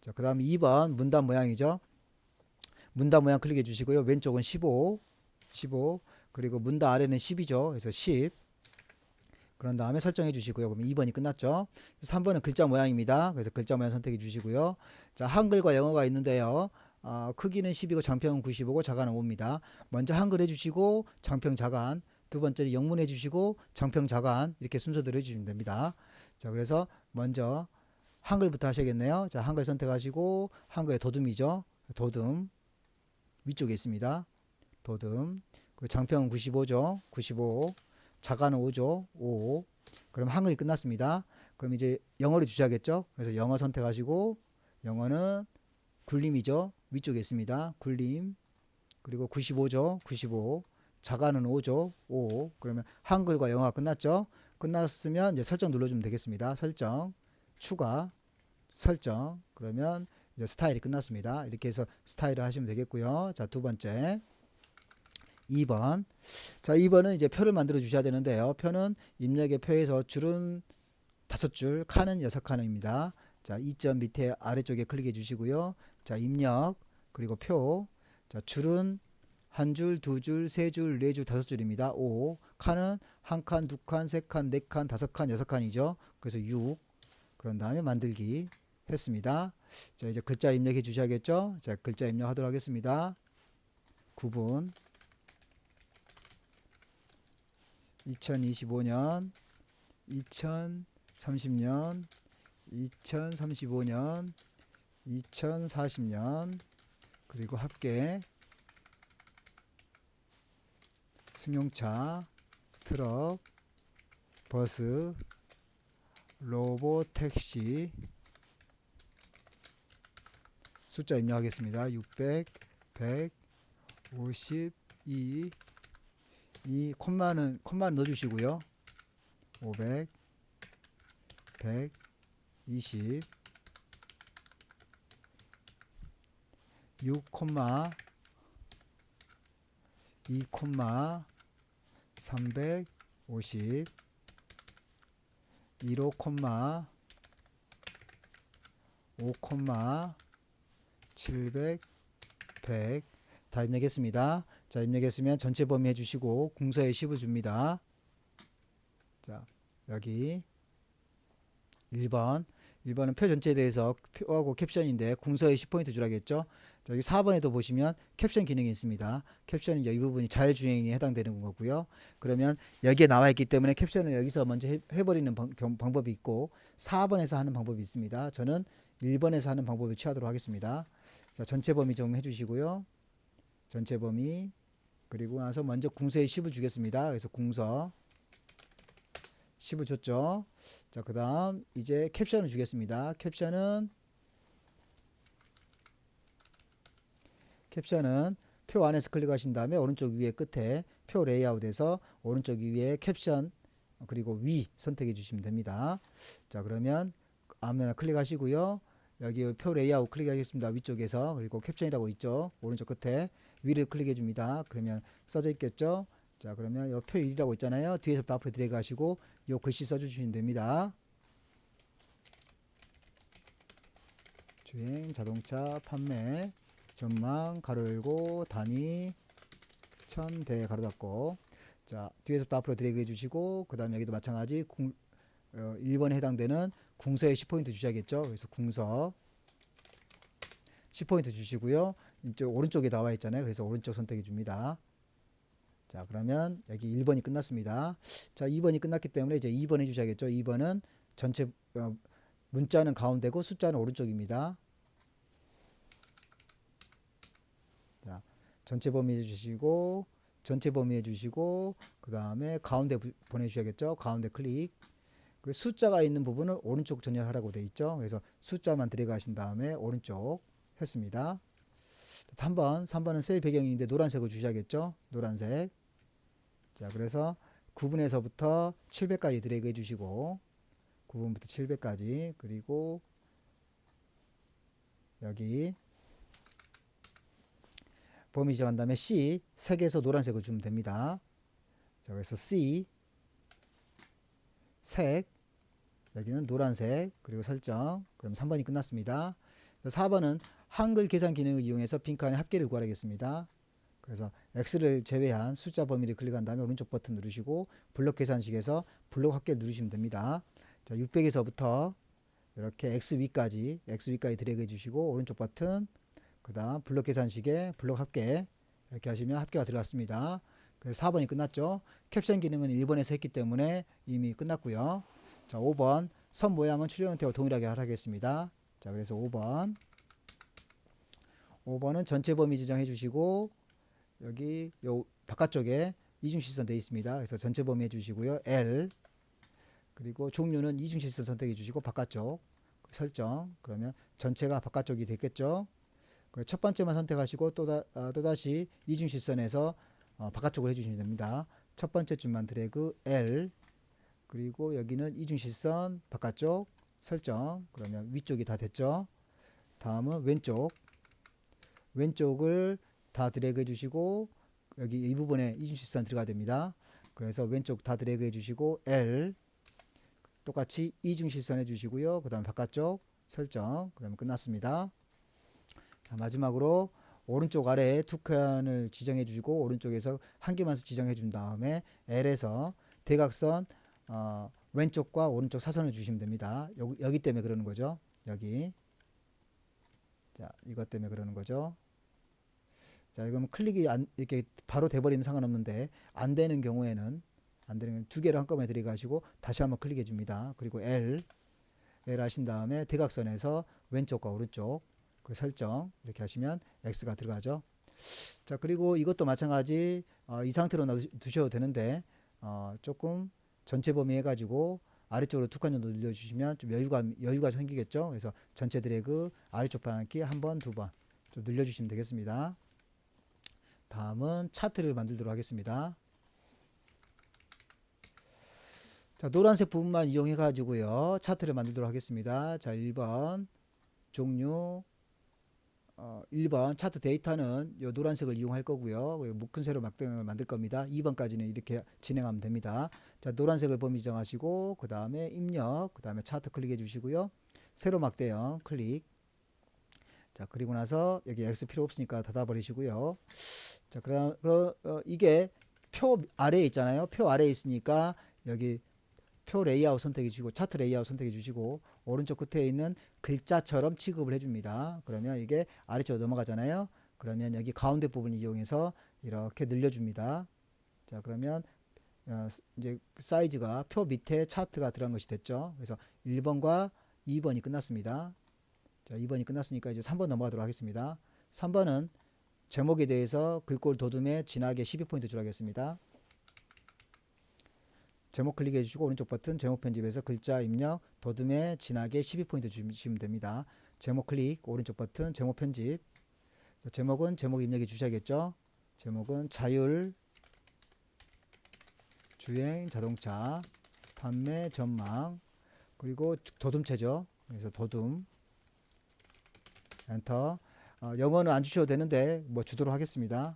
자, 그 다음 2번 문단 모양이죠. 문단 모양 클릭해 주시고요. 왼쪽은 15, 그리고 문단 아래는 10이죠. 그래서 10. 그런 다음에 설정해 주시고요. 그럼 2번이 끝났죠. 3번은 글자 모양입니다. 그래서 글자 모양 선택해 주시고요. 자, 한글과 영어가 있는데요. 크기는 10이고 장평은 95고 자간은 5입니다. 먼저 한글 해주시고 장평 자간, 두 번째는 영문 해주시고 장평 자간, 이렇게 순서대로 해주시면 됩니다. 자, 그래서 먼저 한글부터 하셔야겠네요. 자, 한글 선택하시고 한글의 도듬이죠. 도듬 위쪽에 있습니다. 도듬. 그리고 장평은 95죠. 95. 자가는 5죠. 5. 그럼 한글이 끝났습니다. 그럼 이제 영어를 주셔야겠죠. 그래서 영어 선택하시고 영어는 굴림이죠. 위쪽에 있습니다. 굴림. 그리고 95죠. 95. 자가는 5죠. 5. 그러면 한글과 영어가 끝났죠. 끝났으면 이제 설정 눌러주면 되겠습니다. 설정. 추가. 설정. 그러면 이제 스타일이 끝났습니다. 이렇게 해서 스타일을 하시면 되겠고요. 자, 두 번째. 2번. 자, 2번은 이제 표를 만들어 주셔야 되는데요. 표는 입력의 표에서 줄은 5줄, 칸은 6칸입니다. 자, 2점 밑에 아래쪽에 클릭해 주시고요. 자, 입력, 그리고 표. 자, 줄은 한 줄, 두 줄, 세 줄, 네 줄, 5줄입니다. 5. 칸은 한 칸, 두 칸, 세 칸, 네 칸, 5칸, 6칸이죠. 그래서 6. 그런 다음에 만들기 했습니다. 자, 이제 글자 입력해 주셔야겠죠. 자, 글자 입력하도록 하겠습니다. 구분 2025년, 2030년, 2035년, 2040년, 그리고 합계, 승용차, 트럭, 버스, 로보택시. 숫자 입력하겠습니다. 600, 100, 52, 이 콤마는 넣어주시고요. 500, 120, 6, 2, 350, 15, 5, 700, 100. 다 입력했습니다. 자, 입력했으면 전체 범위 해주시고 궁서에 10을 줍니다. 자, 여기 1번. 1번은 표 전체에 대해서 표하고 캡션인데 궁서에 10포인트 주라겠죠. 자, 여기 4번에도 보시면 캡션 기능이 있습니다. 캡션은 이 부분이 자율주행에 해당되는 거고요. 그러면 여기에 나와 있기 때문에 캡션을 여기서 먼저 해버리는 방법이 있고 4번에서 하는 방법이 있습니다. 저는 1번에서 하는 방법을 취하도록 하겠습니다. 자, 전체 범위 좀 해주시고요. 전체 범위. 그리고 나서 먼저 궁서에 10을 주겠습니다. 그래서 궁서 10을 줬죠. 자, 그 다음 이제 캡션을 주겠습니다. 캡션은 표 안에서 클릭하신 다음에 오른쪽 위에 끝에 표 레이아웃에서 오른쪽 위에 캡션 그리고 위 선택해 주시면 됩니다. 자, 그러면 아무나 클릭하시고요. 여기 표 레이아웃 클릭하겠습니다. 위쪽에서. 그리고 캡션이라고 있죠. 오른쪽 끝에 위를 클릭해 줍니다. 그러면 써져 있겠죠. 자, 그러면 이 표 1이라고 있잖아요. 뒤에서부터 앞으로 드래그 하시고 이 글씨 써주시면 됩니다. 주행, 자동차, 판매, 전망, 가로 열고, 단위, 1000대, 가로 닫고. 자, 뒤에서부터 앞으로 드래그 해주시고, 그 다음에 여기도 마찬가지 1번에 해당되는 궁서에 10포인트 주셔야겠죠. 그래서 궁서 10포인트 주시고요. 이쪽 오른쪽에 나와 있잖아요. 그래서 오른쪽 선택해 줍니다. 자, 그러면 여기 1번이 끝났습니다. 자, 2번이 끝났기 때문에 이제 2번 해주셔야겠죠. 2번은 전체 문자는 가운데고 숫자는 오른쪽입니다. 자, 전체 범위 해주시고 전체 범위 해주시고 그 다음에 가운데 보내주셔야겠죠. 가운데 클릭. 그 숫자가 있는 부분을 오른쪽 전열하라고 되어 있죠. 그래서 숫자만 들어가신 다음에 오른쪽 했습니다. 3번은 셀 배경인데 노란색을 주셔야겠죠. 노란색. 자, 그래서 9분에서부터 700까지 드래그 해주시고 9분부터 700까지 그리고 여기 범위 지정한 다음에 C 색에서 노란색을 주면 됩니다. 자, 그래서 C 색 여기는 노란색 그리고 설정 그럼 3번이 끝났습니다. 4번은 한글 계산 기능을 이용해서 빈칸의 합계를 구하겠습니다. 그래서 X를 제외한 숫자 범위를 클릭한 다음에 오른쪽 버튼 누르시고 블록 계산식에서 블록 합계를 누르시면 됩니다. 자, 600에서부터 이렇게 X 위까지 드래그 해주시고 오른쪽 버튼 그 다음 블록 계산식에 블록 합계 이렇게 하시면 합계가 들어갔습니다. 그래서 4번이 끝났죠. 캡션 기능은 1번에서 했기 때문에 이미 끝났고요. 자, 5번 선 모양은 출력 형태와 동일하게 하겠습니다. 자, 그래서 5번은 전체 범위 지정해 주시고 여기 요 바깥쪽에 이중실선 되어 있습니다. 그래서 전체 범위 해주시고요. L 그리고 종류는 이중실선 선택해 주시고 바깥쪽 설정 그러면 전체가 바깥쪽이 됐겠죠. 첫 번째만 선택하시고 또다시 이중실선에서 바깥쪽으로 해주시면 됩니다. 첫 번째 줄만 드래그 L 그리고 여기는 이중실선 바깥쪽 설정 그러면 위쪽이 다 됐죠. 다음은 왼쪽을 다 드래그 해주시고 여기 이 부분에 이중실선 들어가야 됩니다. 그래서 왼쪽 다 드래그 해주시고 L 똑같이 이중실선 해주시고요. 그 다음 바깥쪽 설정 그러면 끝났습니다. 자, 마지막으로 오른쪽 아래에 두 칸을 지정해 주시고 오른쪽에서 한 개만 지정해 준 다음에 L에서 대각선 왼쪽과 오른쪽 사선을 주시면 됩니다. 여기 때문에 그러는 거죠. 여기 자, 이것 때문에 그러는 거죠. 자, 이거는 클릭이 이렇게 바로 돼버리면 상관없는데 안 되는 경우에는 두 개를 한꺼번에 들어가시고 다시 한번 클릭해 줍니다. 그리고 L 하신 다음에 대각선에서 왼쪽과 오른쪽 그 설정 이렇게 하시면 X가 들어가죠. 자, 그리고 이것도 마찬가지 이 상태로 놔두셔도 되는데 조금 전체 범위 해가지고 아래쪽으로 두 칸 정도 늘려주시면 좀 여유가 생기겠죠. 그래서 전체 드래그 아래쪽 방향키 한 번, 두 번 좀 늘려주시면 되겠습니다. 다음은 차트를 만들도록 하겠습니다. 자, 노란색 부분만 이용해 가지고요 차트를 만들도록 하겠습니다. 자, 1번 종류 1번 차트 데이터는 요 노란색을 이용할 거고요. 묶은 세로 막등을 만들 겁니다. 2번까지는 이렇게 진행하면 됩니다. 자, 노란색을 범위 정하시고 그 다음에 입력 그 다음에 차트 클릭해 주시고요. 세로 막대형 클릭. 자, 그리고 나서 여기 X 필요 없으니까 닫아 버리시고요. 자, 그다음 이게 표 아래에 있잖아요. 표 아래에 있으니까 여기 표 레이아웃 선택해 주시고 차트 레이아웃 선택해 주시고 오른쪽 끝에 있는 글자처럼 취급을 해줍니다. 그러면 이게 아래쪽으로 넘어가잖아요. 그러면 여기 가운데 부분 이용해서 이렇게 늘려줍니다. 자, 그러면 이제 사이즈가 표 밑에 차트가 들어간 것이 됐죠. 그래서 1번과 2번이 끝났습니다. 자, 2번이 끝났으니까 이제 3번 넘어가도록 하겠습니다. 3번은 제목에 대해서 글꼴 도둠에 진하게 12포인트 주라겠습니다. 제목 클릭해 주시고 오른쪽 버튼 제목 편집에서 글자 입력 도둠에 진하게 12포인트 주시면 됩니다. 제목 클릭 오른쪽 버튼 제목 편집. 제목은 제목 입력해 주셔야겠죠. 제목은 자율 주행 자동차 판매 전망 그리고 도둠체죠. 그래서 도둠 엔터. 영어는 안 주셔도 되는데 뭐 주도록 하겠습니다.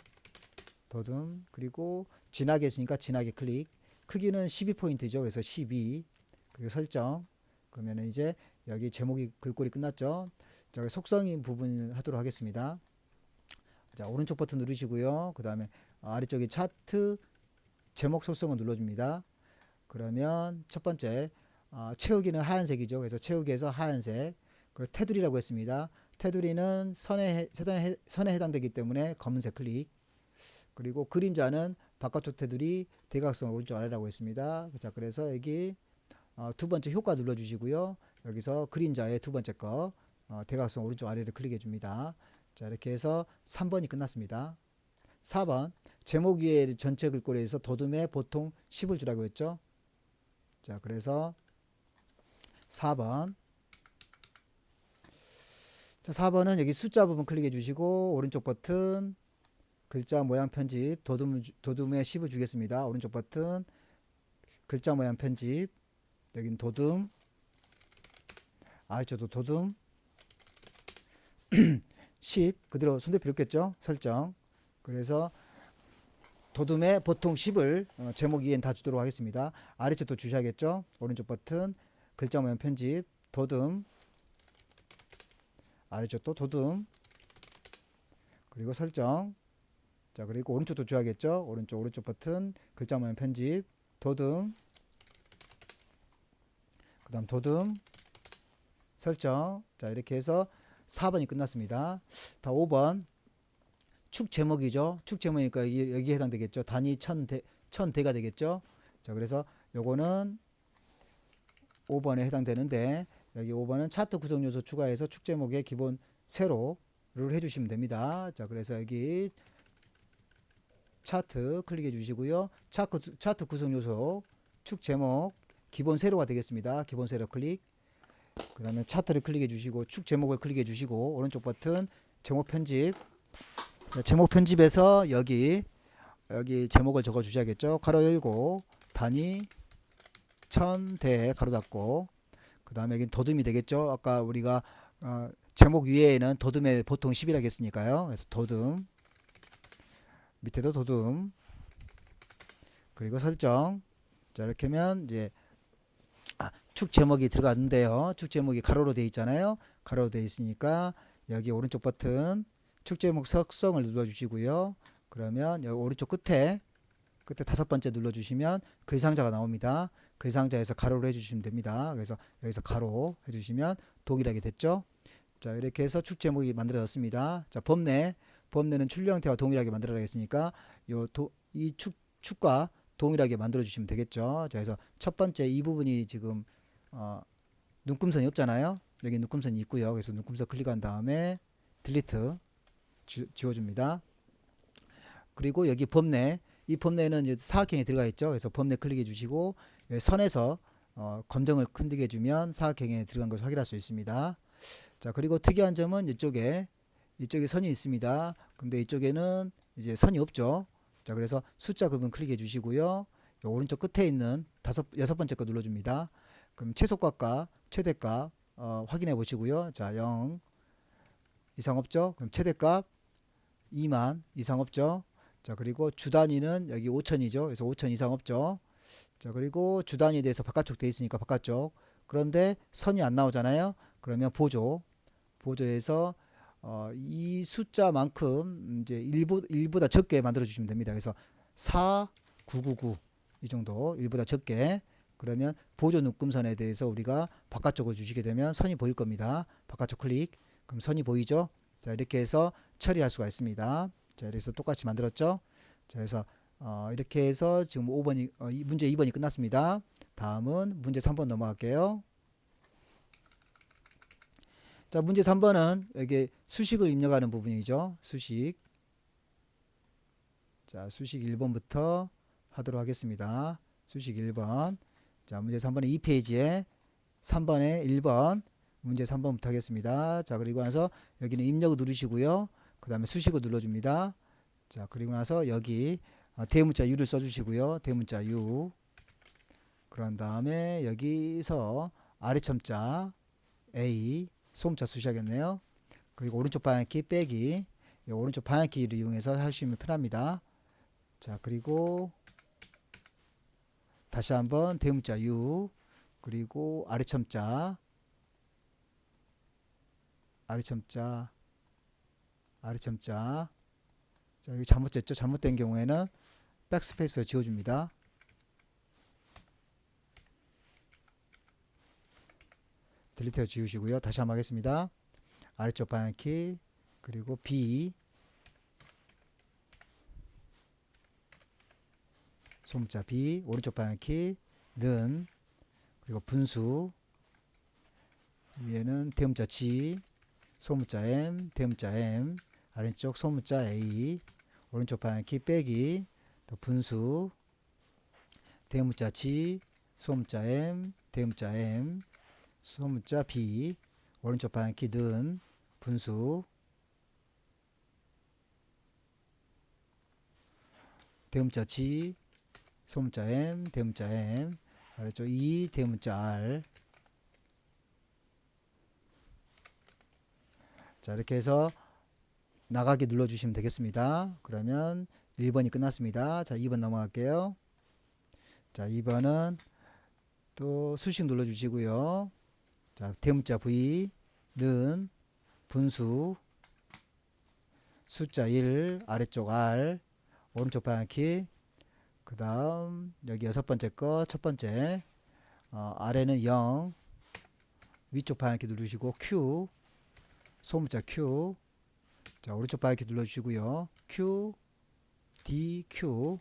도둠 그리고 진하게 했으니까 진하게 클릭. 크기는 12포인트죠. 그래서 12 그리고 설정 그러면 이제 여기 제목이 글꼴이 끝났죠. 자, 속성인 부분 하도록 하겠습니다. 자, 오른쪽 버튼 누르시고요. 그 다음에 아래쪽에 차트 제목 속성을 눌러줍니다. 그러면 첫 번째 채우기는 하얀색이죠. 그래서 채우기에서 하얀색 그리고 테두리라고 했습니다. 테두리는 선에 해당되기 때문에 검은색 클릭. 그리고 그림자는 바깥쪽 테두리 대각선 오른쪽 아래라고 했습니다. 자, 그래서 여기 두 번째 효과 눌러주시고요. 여기서 그림자의 두 번째 거 대각선 오른쪽 아래를 클릭해 줍니다. 자, 이렇게 해서 3번이 끝났습니다. 4번 제목 위에 전체 글꼴에서 도둠에 보통 10을 주라고 했죠. 자, 그래서 4번. 자, 4번은 여기 숫자 부분 클릭해 주시고 오른쪽 버튼 글자 모양 편집 도둠에 10을 주겠습니다. 오른쪽 버튼 글자 모양 편집, 여긴 도둠, 아래쪽도 도둠 10 그대로 손대표 이렇겠죠. 설정. 그래서 도둠에 보통 10을 제목 위엔 다 주도록 하겠습니다. 아래쪽도 주셔야겠죠. 오른쪽 버튼 글자 모양 편집 도둠, 아래쪽도 도둠, 그리고 설정. 자, 그리고 오른쪽도 줘야겠죠. 오른쪽 버튼 글자 모양 편집 도둠, 그 다음 도둠, 설정. 자, 이렇게 해서 4번이 끝났습니다. 다 5번 축 제목이죠. 축 제목이니까 여기에 해당되겠죠. 단위 1000대가 되겠죠. 자, 그래서 요거는 5번에 해당되는데, 여기 5번은 차트 구성 요소 추가해서 축 제목의 기본 세로를 해주시면 됩니다. 자, 그래서 여기 차트 클릭해 주시고요. 차트 구성 요소 축 제목 기본 세로가 되겠습니다. 기본 세로 클릭. 그 다음에 차트를 클릭해 주시고 축 제목을 클릭해 주시고 오른쪽 버튼 제목 편집. 제목 편집에서 여기 제목을 적어 주셔야겠죠. 가로 열고 단위 1000대 가로 닫고, 그 다음에 여기 도둠이 되겠죠. 아까 우리가 제목 위에는 도둠에 보통 10이라고 했으니까요. 그래서 도둠, 밑에도 도둠, 그리고 설정. 자, 이렇게 하면 이제 축 제목이 들어갔는데요. 축 제목이 가로로 되어 있잖아요. 가로로 되어 있으니까 여기 오른쪽 버튼 축 제목 석성을 눌러 주시고요. 그러면 여기 오른쪽 끝에 5번째 눌러 주시면 글상자가 나옵니다. 글상자에서 가로로 해 주시면 됩니다. 그래서 여기서 가로 해 주시면 동일하게 됐죠. 자, 이렇게 해서 축 제목이 만들어졌습니다. 자, 범례는 출력 형태와 동일하게 만들어라 했으니까 이 축과 동일하게 만들어 주시면 되겠죠. 자, 그래서 첫 번째 이 부분이 지금 눈금선이 없잖아요. 여기 눈금선이 있고요. 그래서 눈금선 클릭한 다음에 딜리트 지워줍니다. 그리고 여기 범례, 이 범례는 이제 사각형이 들어가 있죠. 그래서 범례 클릭해 주시고 선에서 검정을 흔들게 해주면 사각형에 들어간 것을 확인할 수 있습니다. 자, 그리고 특이한 점은 이쪽에 선이 있습니다. 근데 이쪽에는 이제 선이 없죠. 자, 그래서 숫자 부분 클릭해 주시고요. 오른쪽 끝에 있는 여섯 번째 거 눌러줍니다. 그럼 최소값과 최대값 확인해 보시고요. 자, 0 이상 없죠. 그럼 최대값 2만 이상 없죠. 자, 그리고 주 단위는 여기 5천이죠. 그래서 5천 이상 없죠. 자, 그리고 주 단위에 대해서 바깥쪽 돼 있으니까 바깥쪽. 그런데 선이 안 나오잖아요. 그러면 보조에서 이 숫자만큼 이제 1보다 적게 만들어 주시면 됩니다. 그래서 4999 이 정도 1보다 적게. 그러면 보조 눈금선에 대해서 우리가 바깥쪽을 주시게 되면 선이 보일 겁니다. 바깥쪽 클릭. 그럼 선이 보이죠? 자, 이렇게 해서 처리할 수가 있습니다. 자, 그래서 똑같이 만들었죠? 자, 그래서 이렇게 해서 지금 5번이 문제 2번이 끝났습니다. 다음은 문제 3번 넘어갈게요. 자, 문제 3번은 여기 수식을 입력하는 부분이죠. 수식. 자, 수식 1번부터 하도록 하겠습니다. 수식 1번. 자, 문제 3번은 2페이지에 3번에 1번 문제 3번부터 하겠습니다. 자, 그리고 나서 여기는 입력을 누르시고요. 그 다음에 수식을 눌러줍니다. 자, 그리고 나서 여기 대문자 U를 써주시고요. 대문자 U. 그런 다음에 여기서 아래첨자 A 소음자 쓰셔야겠네요. 그리고 오른쪽 방향키 빼기. 오른쪽 방향키를 이용해서 하시면 편합니다. 자, 그리고 다시 한번 대문자 U 그리고 아래첨자 자, 여기 잘못됐죠. 잘못된 경우에는 백스페이스를 지워줍니다. 딜리트해 지우시고요. 다시 한번 하겠습니다. 아래쪽 방향키 그리고 B 소문자 B 오른쪽 방향키 는 그리고 분수 위에는 대문자 G 소문자 M 대문자 M 아래쪽 소문자 A 오른쪽 방향키 빼기 또 분수 대문자 G 소문자 M 대문자 M 소문자 B 오른쪽 방향키 는 분수 대문자 G 소문자 M 대문자 M 아래쪽 E 대문자 R. 자 이렇게 해서 나가기 눌러주시면 되겠습니다. 그러면 1번이 끝났습니다. 자 2번 넘어갈게요. 자 2번은 또 수식 눌러주시고요. 자 대문자 V 는 분수 숫자 1 아래쪽 R 오른쪽 방향키 그 다음 여기 여섯 번째 거 첫 번째 아래는 0 위쪽 방향키 누르시고 Q 소문자 Q 자 오른쪽 방향키 눌러주시고요. Q D Q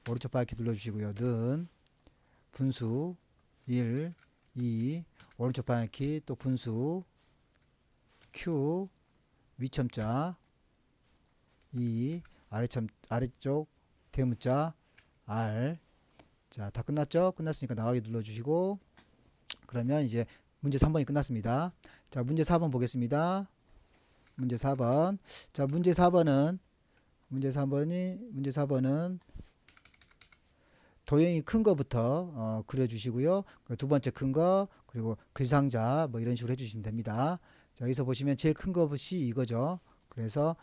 오른쪽 방향키 눌러주시고요. 는 분수 1 2 오른쪽 방향키 또 분수 Q 위첨자 2 아래쪽 대문자 R. 자 다 끝났죠? 끝났으니까 나가기 눌러주시고 그러면 이제 문제 3번이 끝났습니다. 자 문제 4번 보겠습니다. 문제 4번. 자 문제 4번은 도형이 큰 거부터 그려주시고요. 두 번째 큰 거 그리고 글상자 뭐 이런 식으로 해주시면 됩니다. 자 여기서 보시면 제일 큰 것이 이거죠. 그래서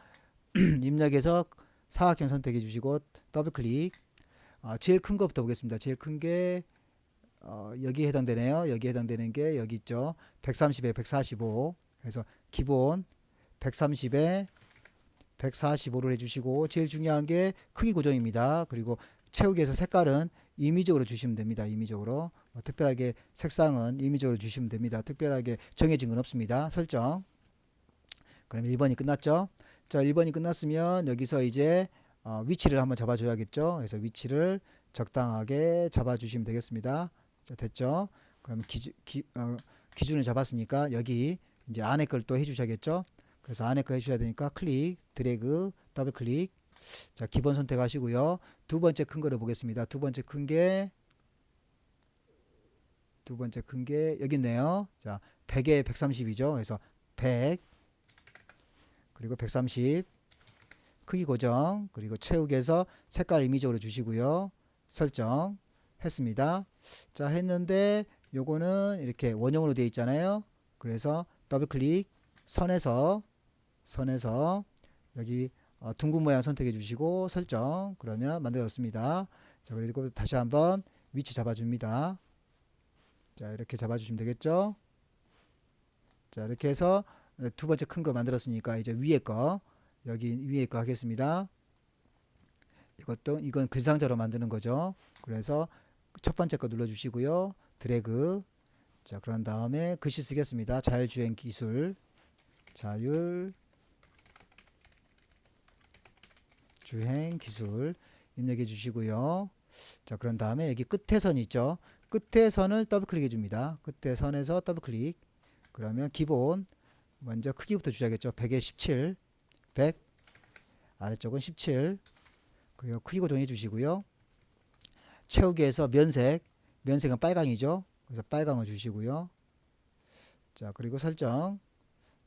입력해서 사각형 선택해 주시고 더블 클릭 제일 큰 것부터 보겠습니다. 제일 큰 게 여기에 해당되네요. 여기에 해당되는 게 여기 있죠. 130에 145 그래서 기본 130에 145를 해주시고 제일 중요한 게 크기 고정입니다. 그리고 채우기에서 색깔은 임의적으로 주시면 됩니다. 임의적으로 특별하게 색상은 임의적으로 주시면 됩니다. 특별하게 정해진 건 없습니다. 설정. 그럼 1번이 끝났죠. 자 1번이 끝났으면 여기서 이제 위치를 한번 잡아줘야겠죠. 그래서 위치를 적당하게 잡아주시면 되겠습니다. 자 됐죠. 그럼 기준을 잡았으니까 여기 이제 안에 걸 또 해주셔야겠죠. 그래서 안에 거 해주셔야 되니까 클릭 드래그 더블 클릭 자 기본 선택하시고요. 두 번째 큰 거를 보겠습니다. 두 번째 큰 게 여기 있네요. 자 100에 130이죠. 그래서 100 그리고 130 크기 고정 그리고 채우기에서 색깔 임의적으로 주시고요. 설정 했습니다. 자 했는데 요거는 이렇게 원형으로 되어 있잖아요. 그래서 더블 클릭 선에서 여기 둥근 모양 선택해 주시고 설정 그러면 만들어졌습니다. 자 그리고 다시 한번 위치 잡아줍니다. 자 이렇게 잡아주시면 되겠죠. 자 이렇게 해서 두 번째 큰 거 만들었으니까 이제 위에 거 여기 위에 거 하겠습니다. 이건 글상자로 만드는 거죠. 그래서 첫 번째 거 눌러주시고요. 드래그 자 그런 다음에 글씨 쓰겠습니다. 자율주행 기술 입력해 주시고요. 자 그런 다음에 여기 끝에 선 있죠. 끝에 선을 더블 클릭해 줍니다. 끝에 선에서 더블 클릭 그러면 기본 먼저 크기부터 주셔야겠죠. 100에 17 100 아래쪽은 17 그리고 크기 고정해 주시고요. 채우기에서 면색은 빨강이죠. 그래서 빨강을 주시고요. 자 그리고 설정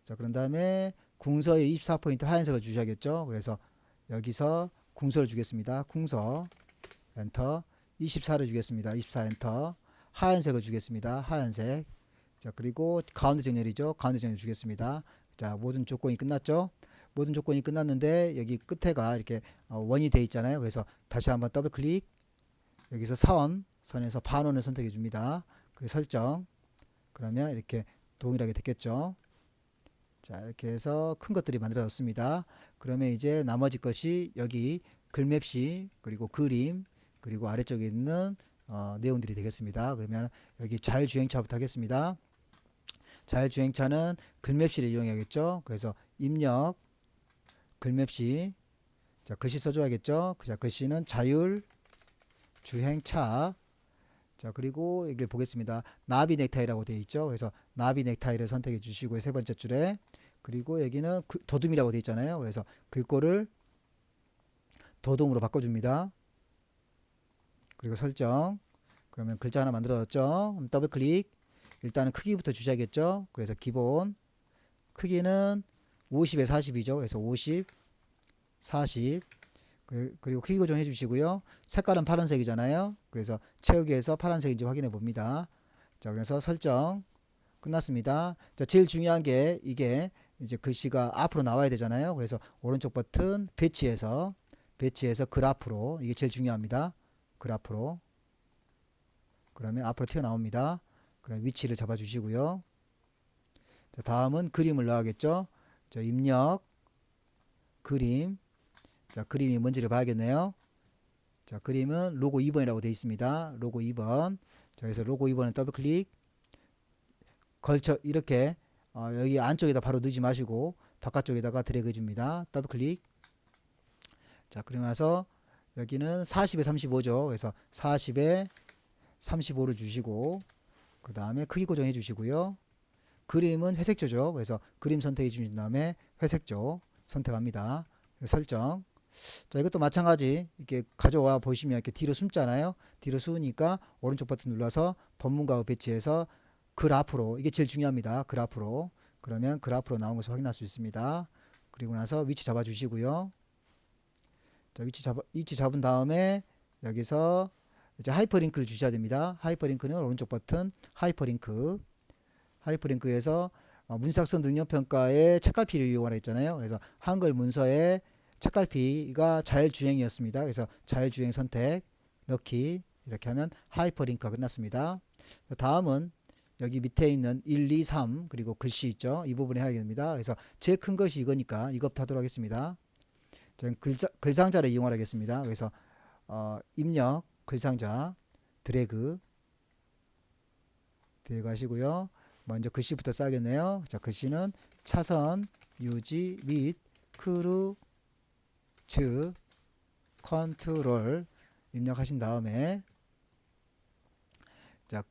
자 그런 다음에 궁서에 24포인트 하얀색을 주셔야겠죠. 그래서 여기서 궁서를 주겠습니다. 궁서 엔터 24를 주겠습니다. 24 엔터 하얀색을 주겠습니다. 하얀색 자 그리고 가운데 정렬이죠. 가운데 정렬 주겠습니다. 자 모든 조건이 끝났죠. 모든 조건이 끝났는데 여기 끝에가 이렇게 원이 되어 있잖아요. 그래서 다시 한번 더블 클릭 여기서 선에서 반원을 선택해 줍니다. 그리고 설정 그러면 이렇게 동일하게 됐겠죠. 자 이렇게 해서 큰 것들이 만들어졌습니다. 그러면 이제 나머지 것이 여기 글맵시 그리고 그림 그리고 아래쪽에 있는 내용들이 되겠습니다. 그러면 여기 자율주행차부터 하겠습니다. 자율주행차는 글맵시를 이용해야겠죠. 그래서 입력 글맵시 자 글씨 써줘야겠죠. 자 글씨는 자율주행차 자 그리고 여기 보겠습니다. 나비 넥타이라고 되어 있죠. 그래서 나비 넥타이를 선택해 주시고요. 세 번째 줄에 그리고 여기는 도둠이라고 되어 있잖아요. 그래서 글꼴을 도동으로 바꿔줍니다. 그리고 설정. 그러면 글자 하나 만들어졌죠. 더블 클릭. 일단은 크기부터 주셔야겠죠. 그래서 기본 크기는 50에 40이죠. 그래서 50, 40. 그리고 크기 고정해 주시고요. 색깔은 파란색이잖아요. 그래서 채우기에서 파란색인지 확인해 봅니다. 자, 그래서 설정 끝났습니다. 자, 제일 중요한 게 이게 이제 글씨가 앞으로 나와야 되잖아요. 그래서 오른쪽 버튼 배치해서 글 앞으로, 이게 제일 중요합니다. 글 앞으로. 그러면 앞으로 튀어나옵니다. 그럼 위치를 잡아 주시고요. 자, 다음은 그림을 넣어야겠죠. 자, 입력 그림. 자, 그림이 뭔지를 봐야겠네요. 자, 그림은 로고 2번이라고 되어 있습니다. 로고 2번. 자, 그래서 로고 2번은 더블 클릭. 걸쳐 이렇게 여기 안쪽에다 바로 넣지 마시고 바깥쪽에다가 드래그 해 줍니다. 더블 클릭. 자, 그리고 나서 여기는 40에 35죠. 그래서 40에 35를 주시고 그 다음에 크기 고정해 주시고요. 그림은 회색조죠. 그래서 그림 선택해 주신 다음에 회색조 선택합니다. 설정. 자, 이것도 마찬가지 이렇게 가져와 보시면 이렇게 뒤로 숨잖아요. 뒤로 숨으니까 오른쪽 버튼 눌러서 법문가로 배치해서 글 앞으로, 이게 제일 중요합니다. 글 앞으로. 그러면 글 앞으로 나온 것을 확인할 수 있습니다. 그리고 나서 위치 잡아 주시고요. 자, 위치 잡은 다음에 여기서 이제 하이퍼링크를 주셔야 됩니다. 하이퍼링크는 오른쪽 버튼 하이퍼링크에서 문삭선 능력평가의 책갈피를 이용하라 했잖아요. 그래서 한글 문서에 책갈피가 자율주행이었습니다. 그래서 자율주행 선택 넣기, 이렇게 하면 하이퍼링크가 끝났습니다. 다음은 여기 밑에 있는 1, 2, 3 그리고 글씨 있죠. 이 부분에 해야 됩니다. 그래서 제일 큰 것이 이거니까 이것부터 하도록 하겠습니다. 저는 글상자를 이용하겠습니다. 그래서 입력 글상자 드래그 하시고요. 먼저 글씨부터 써야겠네요. 자, 글씨는 차선 유지 및 크루즈 컨트롤 입력하신 다음에, 자,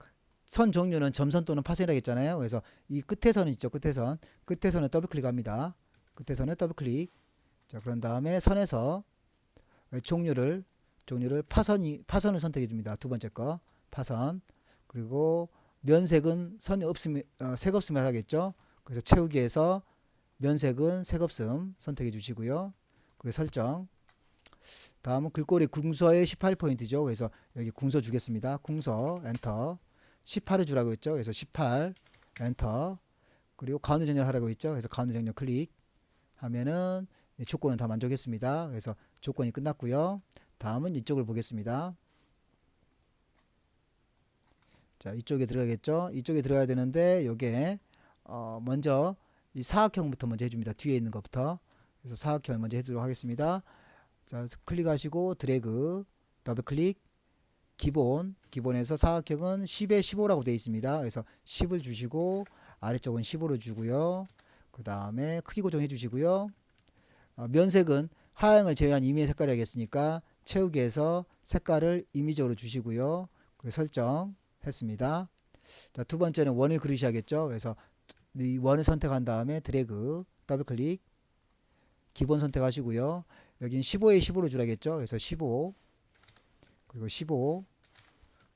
선 종류는 점선 또는 파선이라고 했잖아요. 그래서 이 끝에 선은 있죠. 끝에서는 더블 클릭합니다. 끝에서는 더블 클릭. 자, 그런 다음에 선에서 종류를 파선을 선택해 줍니다. 두 번째 거 파선. 그리고 면색은 선이 없으면 색 없으면 하겠죠. 그래서 채우기에서 면색은 색 없음 선택해 주시고요. 그리고 설정. 다음은 글꼴이 궁서의 18포인트죠. 그래서 여기 궁서 주겠습니다. 궁서 엔터. 18을 주라고 했죠. 그래서 18 엔터. 그리고 가운데 정렬 하라고 했죠. 그래서 가운데 정렬 클릭 하면은 조건은 다 만족했습니다. 그래서 조건이 끝났고요. 다음은 이쪽을 보겠습니다. 자, 이쪽에 들어가겠죠. 이쪽에 들어가야 되는데 요게 먼저 이 사각형부터 먼저 해줍니다. 뒤에 있는 것부터. 그래서 사각형을 먼저 해도록 하겠습니다. 자, 클릭하시고 드래그 더블 클릭. 기본에서 사각형은 10에 15라고 되어 있습니다. 그래서 10을 주시고 아래쪽은 15로 주고요. 그 다음에 크기 고정해 주시고요. 면색은 하향을 제외한 임의의 색깔이 하겠으니까 채우기에서 색깔을 임의적으로 주시고요. 그리고 설정 했습니다. 자, 두 번째는 원을 그리셔야겠죠. 그래서 이 원을 선택한 다음에 드래그 더블 클릭 기본 선택하시고요. 여기는 15에 15로 주라겠죠. 그래서 15 그리고 15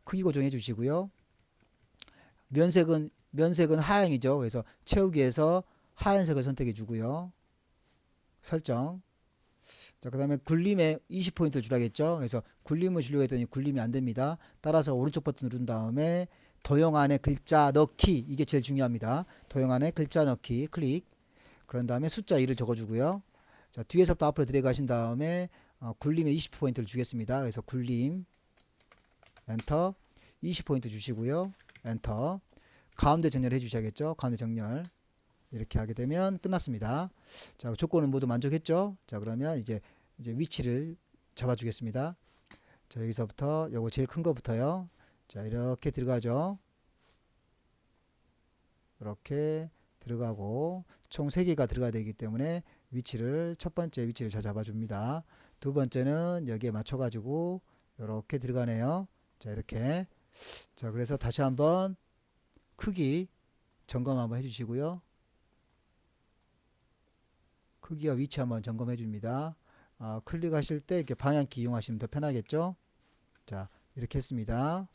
크기 고정해 주시고요. 면색은 하향이죠. 그래서 채우기에서 하얀색을 선택해 주고요. 설정. 자, 그 다음에 굴림에 20포인트 주라겠죠. 그래서 굴림을 주려고 했더니 굴림이 안 됩니다. 따라서 오른쪽 버튼 누른 다음에 도형 안에 글자 넣기, 이게 제일 중요합니다. 도형 안에 글자 넣기 클릭. 그런 다음에 숫자 1을 적어주고요. 자, 뒤에서부터 앞으로 드래그 하신 다음에 굴림에 20포인트를 주겠습니다. 그래서 굴림 엔터 20포인트 주시고요. 엔터. 가운데 정렬해 주셔야겠죠. 가운데 정렬. 이렇게 하게 되면 끝났습니다. 자, 조건은 모두 만족했죠. 자, 그러면 이제 위치를 잡아 주겠습니다. 자, 여기서부터 요거 제일 큰 거부터요. 자, 이렇게 들어가죠. 이렇게 들어가고 총 3개가 들어가야 되기 때문에 첫 번째 위치를 잘 잡아 줍니다. 두 번째는 여기에 맞춰 가지고 이렇게 들어가네요. 자, 이렇게. 자, 그래서 다시 한번 크기 점검 한번 해 주시고요. 크기와 위치 한번 점검해 줍니다. 클릭하실 때 이렇게 방향키 이용하시면 더 편하겠죠. 자, 이렇게 했습니다.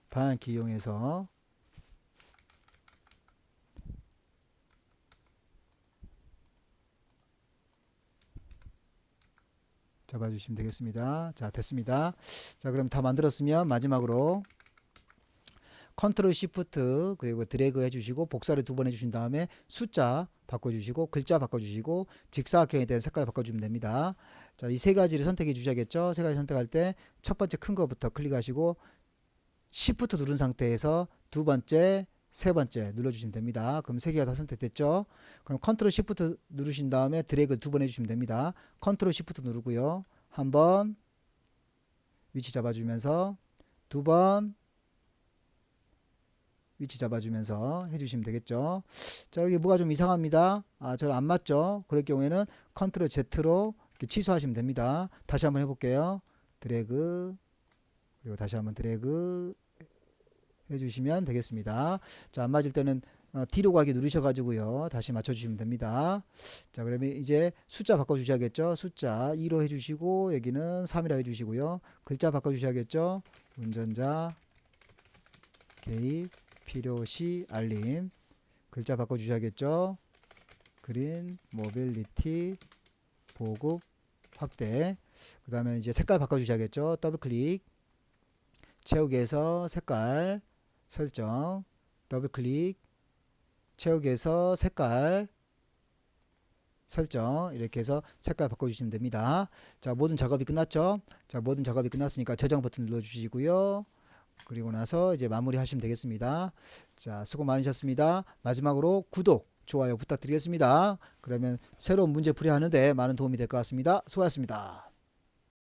방향키 이용해서 잡아주시면 되겠습니다. 자, 됐습니다. 자, 그럼 다 만들었으면 마지막으로 컨트롤 시프트 그리고 드래그 해주시고 복사를 2번 해주신 다음에 숫자 바꿔주시고 글자 바꿔주시고 직사각형에 대한 색깔 바꿔주면 됩니다. 자, 이 세 가지를 선택해 주셔야겠죠. 세 가지 선택할 때 첫 번째 큰 거부터 클릭하시고 시프트 누른 상태에서 두 번째, 세 번째 눌러주시면 됩니다. 그럼 세 개가 다 선택됐죠. 그럼 컨트롤 시프트 누르신 다음에 드래그 2번 해주시면 됩니다. 컨트롤 시프트 누르고요. 한번 위치 잡아주면서 2번 위치 잡아주면서 해주시면 되겠죠. 자, 여기 뭐가 좀 이상합니다. 저는 안 맞죠. 그럴 경우에는 컨트롤 Z로 이렇게 취소하시면 됩니다. 다시 한번 해볼게요. 드래그 그리고 다시 한번 드래그 해주시면 되겠습니다. 자, 안 맞을 때는 뒤로 가기 누르셔가지고요. 다시 맞춰주시면 됩니다. 자, 그러면 이제 숫자 바꿔주셔야겠죠. 숫자 2로 해주시고 여기는 3이라 해주시고요. 글자 바꿔주셔야겠죠. 운전자 개입 필요시 알림 글자 바꿔주셔야겠죠. 그린 모빌리티 보급 확대 그 다음에 이제 색깔 바꿔주셔야겠죠. 더블 클릭 채우기에서 색깔 설정 더블 클릭 채우기에서 색깔 설정 이렇게 해서 색깔 바꿔주시면 됩니다. 자, 모든 작업이 끝났죠. 자, 모든 작업이 끝났으니까 저장 버튼 눌러주시고요. 그리고 나서 이제 마무리 하시면 되겠습니다. 자, 수고 많으셨습니다. 마지막으로 구독, 좋아요 부탁드리겠습니다. 그러면 새로운 문제 풀이하는데 많은 도움이 될 것 같습니다. 수고하셨습니다.